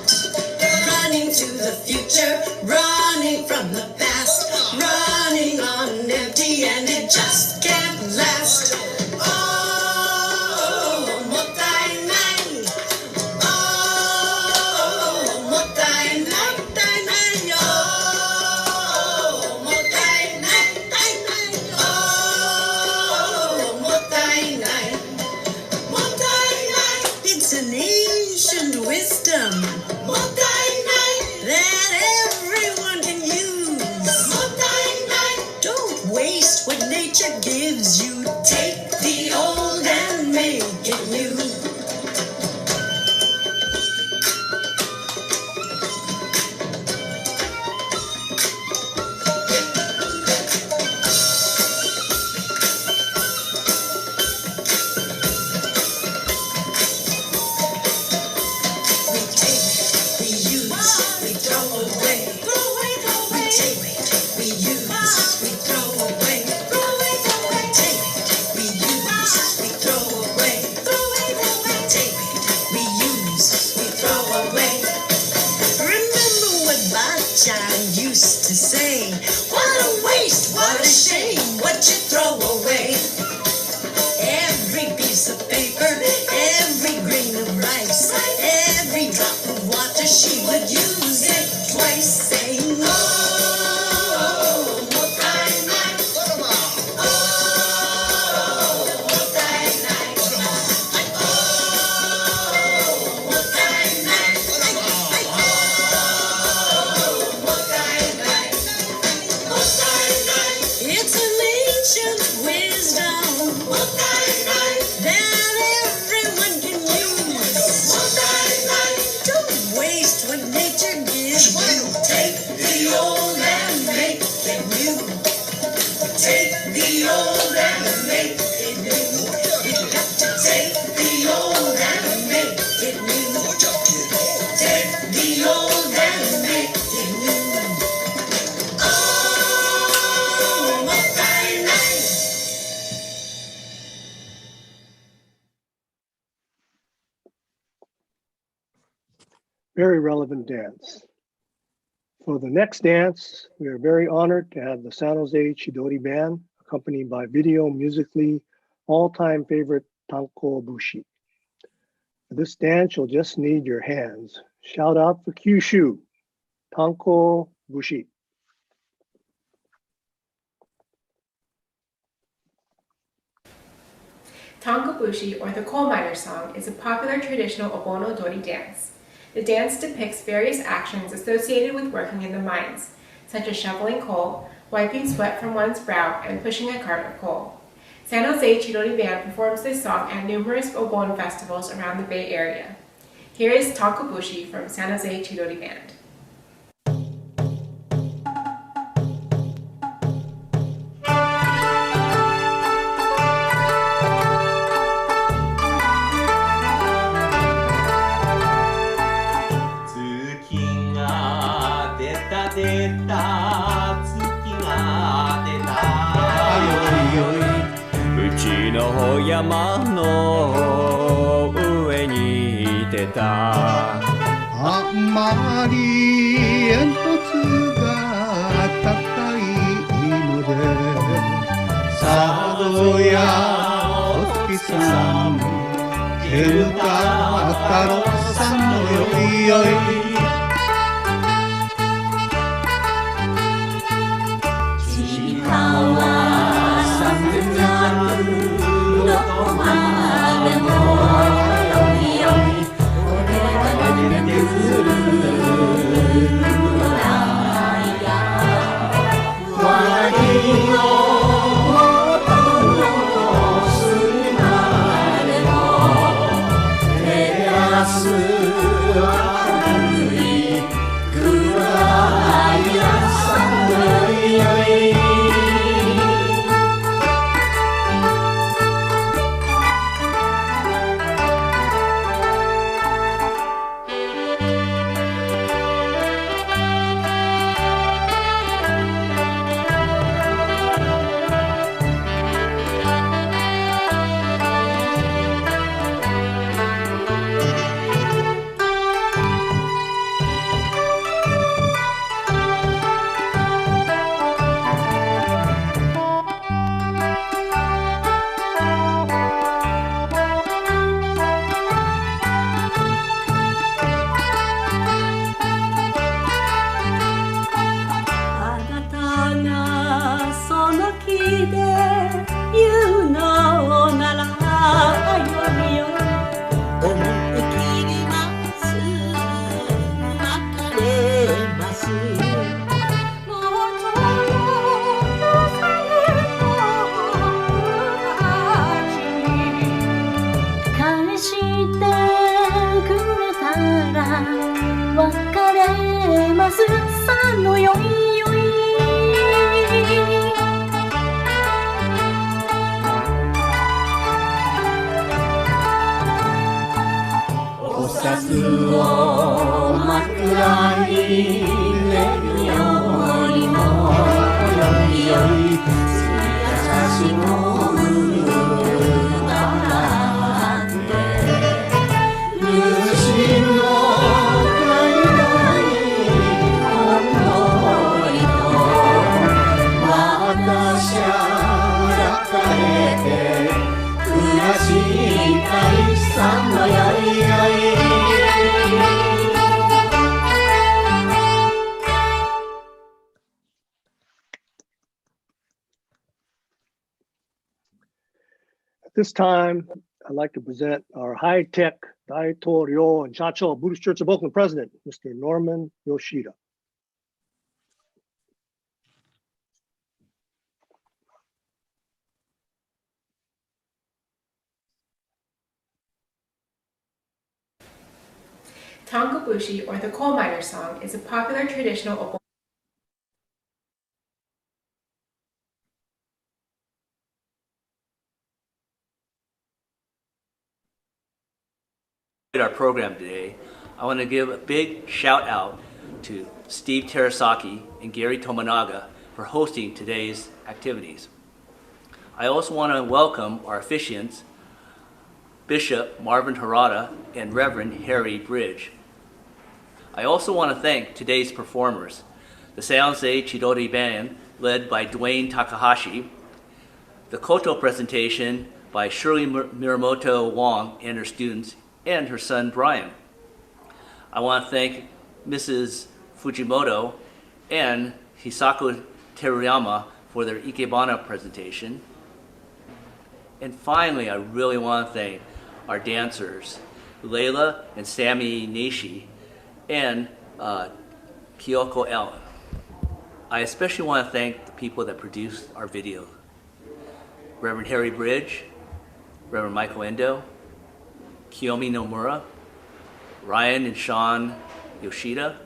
Running to the future, running from the past, running on empty, and it just can't last. Oh, mottainai. Oh, mottainai, mottainai. Oh, mottainai, oh, mottainai. It's an ancient wisdom that everyone can use. Don't waste what nature gives you. Take the old and make it new. Used to say, what a waste, what a shame, what you throw away. Every piece of paper, every grain of rice, every drop of water, she would use it twice, saying, oh, mottainai, oh, mottainai, oh, mottainai, it's an ancient wisdom that everyone can use. Don't waste what nature gives you. Take the old and make it new. Take the old and make it new. You've got to take the old and make it new. Take the old and make it new. Oh, mottainai. Very relevant dance. For the next dance, we are very honored to have the San Jose Chidori Band, accompanied by video musically all-time favorite Tanko Bushi. For this dance, you'll just need your hands. Shout out for Kyushu, Tanko Bushi. Tonkabushi, or the coal miner song, is a popular traditional Obon Odori dance. The dance depicts various actions associated with working in the mines, such as shoveling coal, wiping sweat from one's brow, and pushing a cart of coal. San Jose Chidori Band performs this song at numerous Obon festivals around the Bay Area. Here is Tonkabushi from San Jose Chidori Band. 山の上に出たあんまり煙突が高いので佐渡やお月さんケルタ太郎さんのよいよいAt this time, I'd like to present our high-tech Daito-ryo and Chacho Buddhist Church of Oakland president, Mr. Norman Yoshida. Tonkabushi, or the coal miner song, is a popular traditional Obon. Our program today, I want to give a big shout out to Steve Terasaki and Gary Tominaga for hosting today's activities. I also want to welcome our officiants, Bishop Marvin Harada and Reverend Harry Bridge. I also want to thank today's performers, the San Jose Chidori Band led by Dwayne Takahashi, the Koto presentation by Shirley Muramoto Wong and her students, and her son Brian. I want to thank Mrs. Fujimoto and Hisako Teruyama for their Ikebana presentation. And finally, I really want to thank our dancers, Layla and Sammy Nishi, and Kyoko Ellen. I especially want to thank the people that produced our video. Reverend Harry Bridge, Reverend Michael Endo, Kiyomi Nomura, Ryan and Sean Yoshida,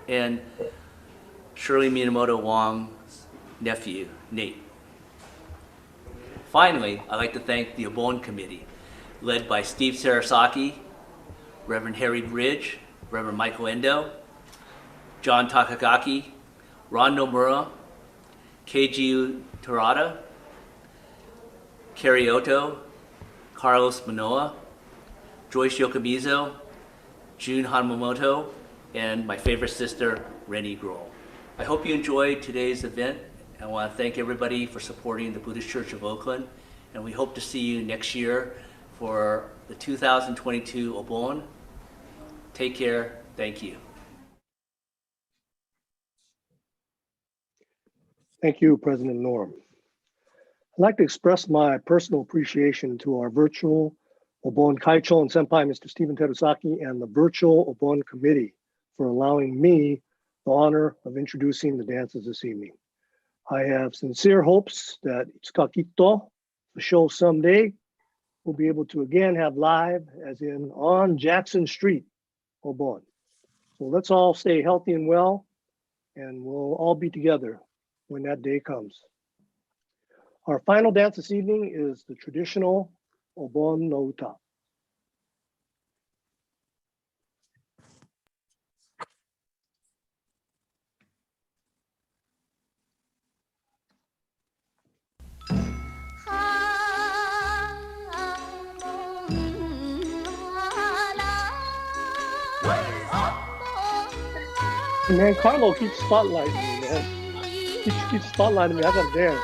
and Shirley Minamoto Wong's nephew, Nate. Finally, I'd like to thank the Obon Committee, led by Steve Sarasaki, Reverend Harry Bridge, Reverend Michael Endo, John Takagaki, Ron Nomura, Keiji Terada, Kerry Oto, Carlos Manoa, Joyce Yokomizo, June Hanamoto, and my favorite sister, Rennie Grohl. I hope you enjoyed today's event. I want to thank everybody for supporting the Buddhist Church of Oakland, and we hope to see you next year for the 2022 Obon. Take care. Thank you. Thank you, President Norm. I'd like to express my personal appreciation to our virtual Obon Kaicho and Senpai, Mr. Stephen Terasaki, and the virtual Obon Committee for allowing me the honor of introducing the dances this evening. I have sincere hopes that Tsukakito, the show someday, will be able to again have live, as in on Jackson Street, Obon. So let's all stay healthy and well, and we'll all be together when that day comes. Our final dance this evening is the traditional Obon no Uta. 'Man, Carlo keeps spotlighting me, man. He keeps spotlighting me. I gotta dance.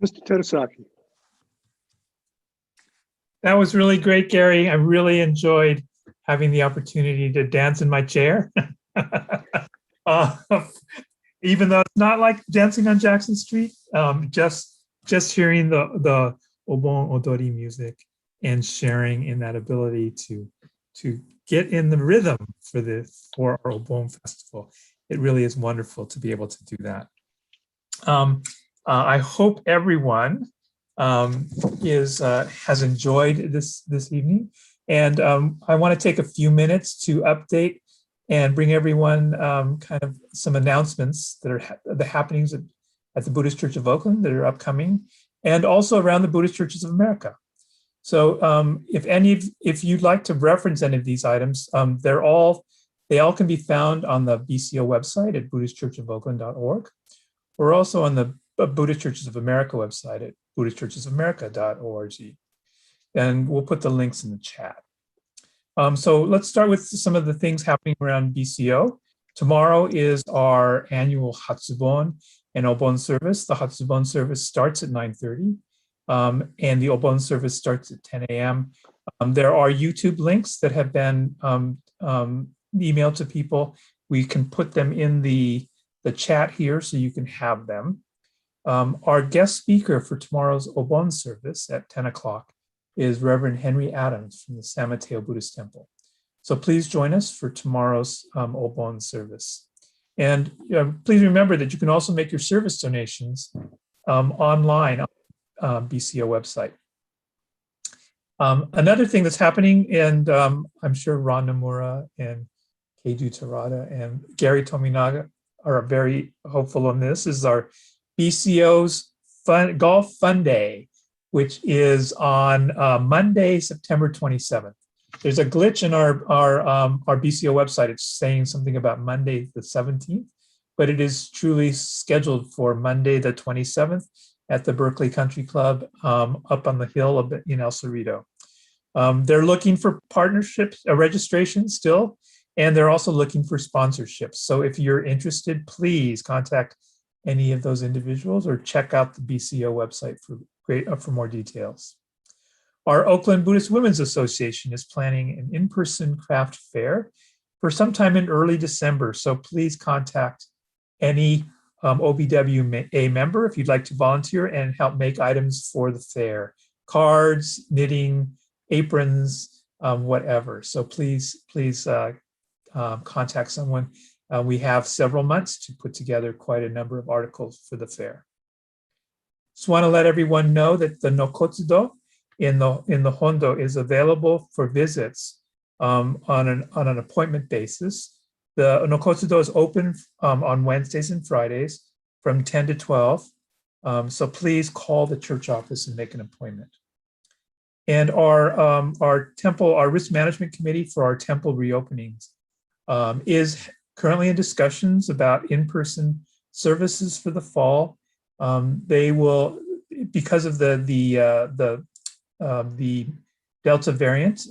Mr. Terasaki. That was really great, Gary. I really enjoyed having the opportunity to dance in my chair. uh, even though it's not like dancing on Jackson Street, just hearing the Obon Odori music and sharing in that ability to get in the rhythm for our Obon festival. It really is wonderful to be able to do that. I hope everyone has enjoyed this evening, and I want to take a few minutes to update and bring everyone kind of some announcements that are the happenings at the Buddhist Church of Oakland that are upcoming, and also around the Buddhist Churches of America. So if you'd like to reference any of these items, they all can be found on the BCO website at BuddhistChurchofOakland.org. We're also on the Buddhist Churches of America website at BuddhistChurchesofAmerica.org. And we'll put the links in the chat. So let's start with some of the things happening around BCO. Tomorrow is our annual Hatsubon and Obon service. The Hatsubon service starts at 9:30, and the Obon service starts at 10 a.m. There are YouTube links that have been emailed to people. We can put them in the chat here so you can have them. Our guest speaker for tomorrow's Obon service at 10 o'clock is Reverend Henry Adams from the San Mateo Buddhist Temple. So please join us for tomorrow's Obon service. And please remember that you can also make your service donations online on BCO website. Another thing that's happening, and I'm sure Ron Nomura and Keiju Terada and Gary Tominaga are very hopeful on this, is our BCO's Golf Fun Day, which is on Monday, September 27th. There's a glitch in our BCO website. It's saying something about Monday the 17th, but it is truly scheduled for Monday the 27th at the Berkeley Country Club up on the hill in El Cerrito. They're looking for partnerships, registration still, and they're also looking for sponsorships. So if you're interested, please contact any of those individuals or check out the BCO website for more details. Our Oakland Buddhist Women's Association is planning an in-person craft fair for sometime in early December. So please contact any OBWA member if you'd like to volunteer and help make items for the fair, cards, knitting, aprons, whatever. So please contact someone. We have several months to put together quite a number of articles for the fair. Just want to let everyone know that the Nokotsudo in the Hondo is available for visits on an appointment basis. The Nokotsudo is open on Wednesdays and Fridays from 10 to 12. So please call the church office and make an appointment. And our risk management committee for our temple reopenings is currently in discussions about in-person services for the fall. They will, because of the Delta variant,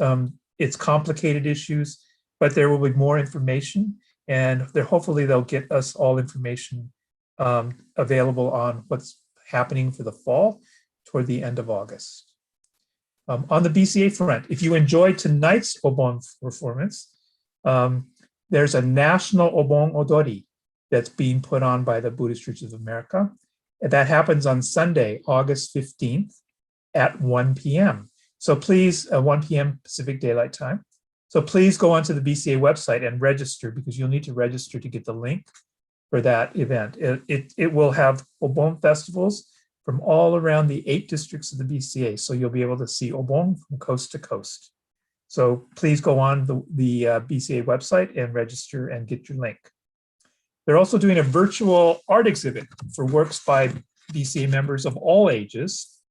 it's complicated issues, but there will be more information, and hopefully they'll get us all information available on what's happening for the fall toward the end of August. On the BCA front, if you enjoyed tonight's Obon performance, there's a national Obon Odori that's being put on by the Buddhist Churches of America. That happens on Sunday, August 15th at 1 p.m. So please, 1 p.m. Pacific Daylight Time. So please go onto the BCA website and register, because you'll need to register to get the link for that event. It will have Obon festivals from all around the 8 districts of the BCA. So you'll be able to see Obon from coast to coast. So please go on the BCA website and register and get your link. They're also doing a virtual art exhibit for works by BCA members of all ages.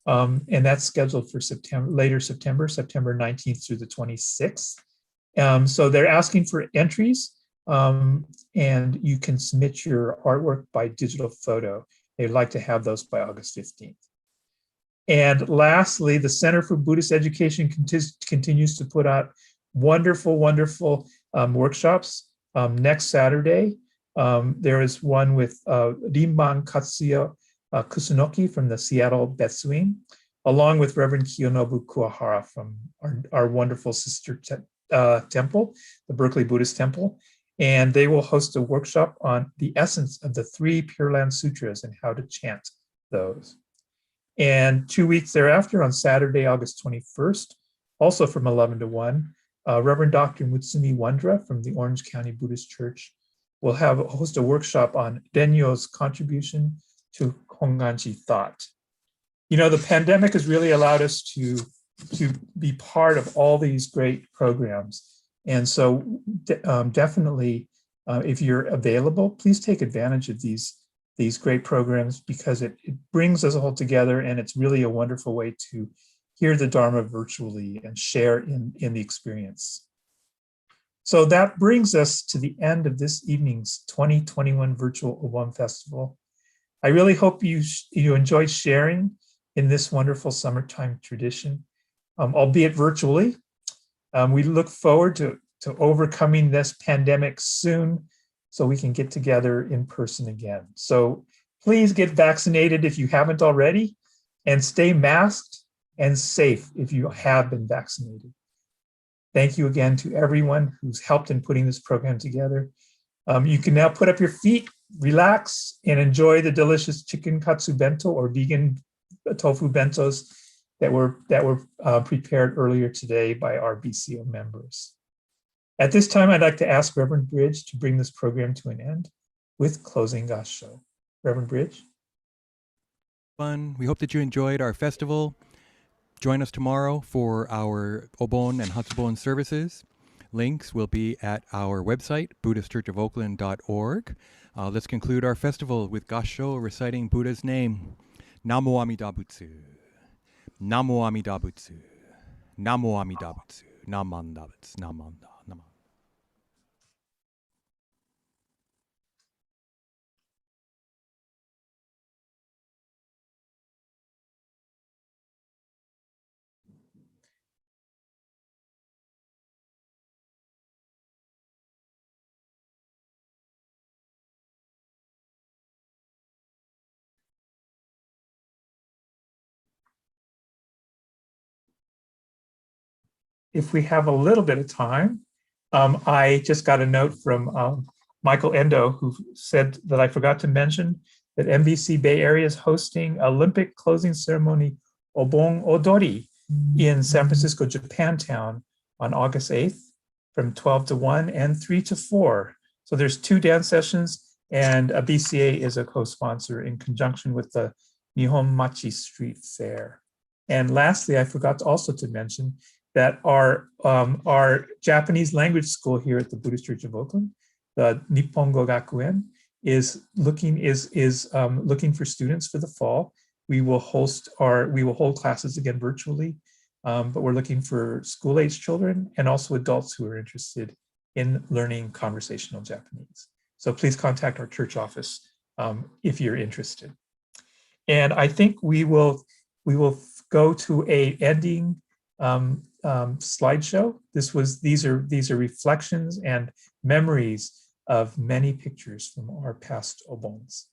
And that's scheduled for later September 19th through the 26th. So they're asking for entries, and you can submit your artwork by digital photo. They'd like to have those by August 15th. And lastly, the Center for Buddhist Education continues to put out wonderful workshops. Next Saturday, there is one with Rinban Katsuya Kusunoki from the Seattle Betsuing, along with Reverend Kiyonobu Kuwahara from our wonderful sister temple, the Berkeley Buddhist Temple. And they will host a workshop on the essence of the 3 Pure Land Sutras and how to chant those. And 2 weeks thereafter, on Saturday, August 21st, also from 11 to 1, Reverend Dr. Mutsumi Wondra from the Orange County Buddhist Church will host a workshop on Denyo's contribution to Honganji thought. You know, the pandemic has really allowed us to be part of all these great programs. And so definitely, if you're available, please take advantage of these great programs, because it brings us all together, and it's really a wonderful way to hear the Dharma virtually and share in the experience. So that brings us to the end of this evening's 2021 Virtual Obon Festival. I really hope you enjoyed sharing in this wonderful summertime tradition, albeit virtually. We look forward to overcoming this pandemic soon so we can get together in person again. So please get vaccinated if you haven't already, and stay masked and safe if you have been vaccinated. Thank you again to everyone who's helped in putting this program together. You can now put up your feet, relax, and enjoy the delicious chicken katsu bento or vegan tofu bentos that were prepared earlier today by our BCO members. At this time, I'd like to ask Reverend Bridge to bring this program to an end with closing gassho. Reverend Bridge. Fun. We hope that you enjoyed our festival. Join us tomorrow for our Obon and Hatsubon services. Links will be at our website, BuddhistChurchofOakland.org. Let's conclude our festival with gassho reciting Buddha's name. Namo Amida Butsu. Namo Amida Butsu. Namo Amida Butsu. Namanda Butsu. Namanda. Namanda. If we have a little bit of time, I just got a note from Michael Endo, who said that I forgot to mention that MBC Bay Area is hosting Olympic closing ceremony Obon Odori in San Francisco, Japantown on August 8th from 12 to 1 and 3 to 4. So there's 2 dance sessions, and a BCA is a co-sponsor in conjunction with the Nihon Machi Street Fair. And lastly, I forgot also to mention that our Japanese language school here at the Buddhist Church of Oakland, the Nippongo Gakuen, is looking for students for the fall. We will hold classes again virtually, but we're looking for school-age children and also adults who are interested in learning conversational Japanese. So please contact our church office if you're interested. And I think we will go to a ending slideshow. These are reflections and memories of many pictures from our past Obons.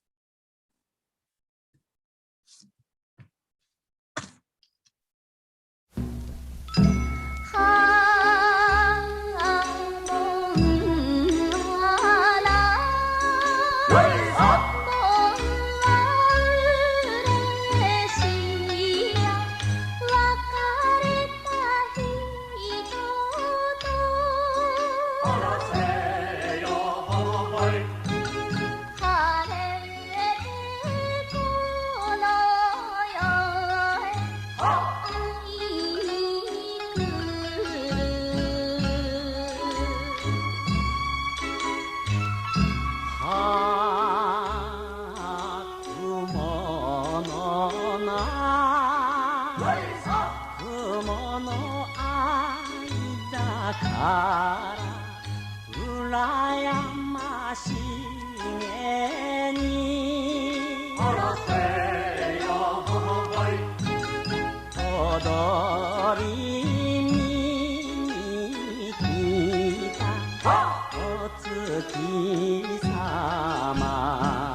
Sama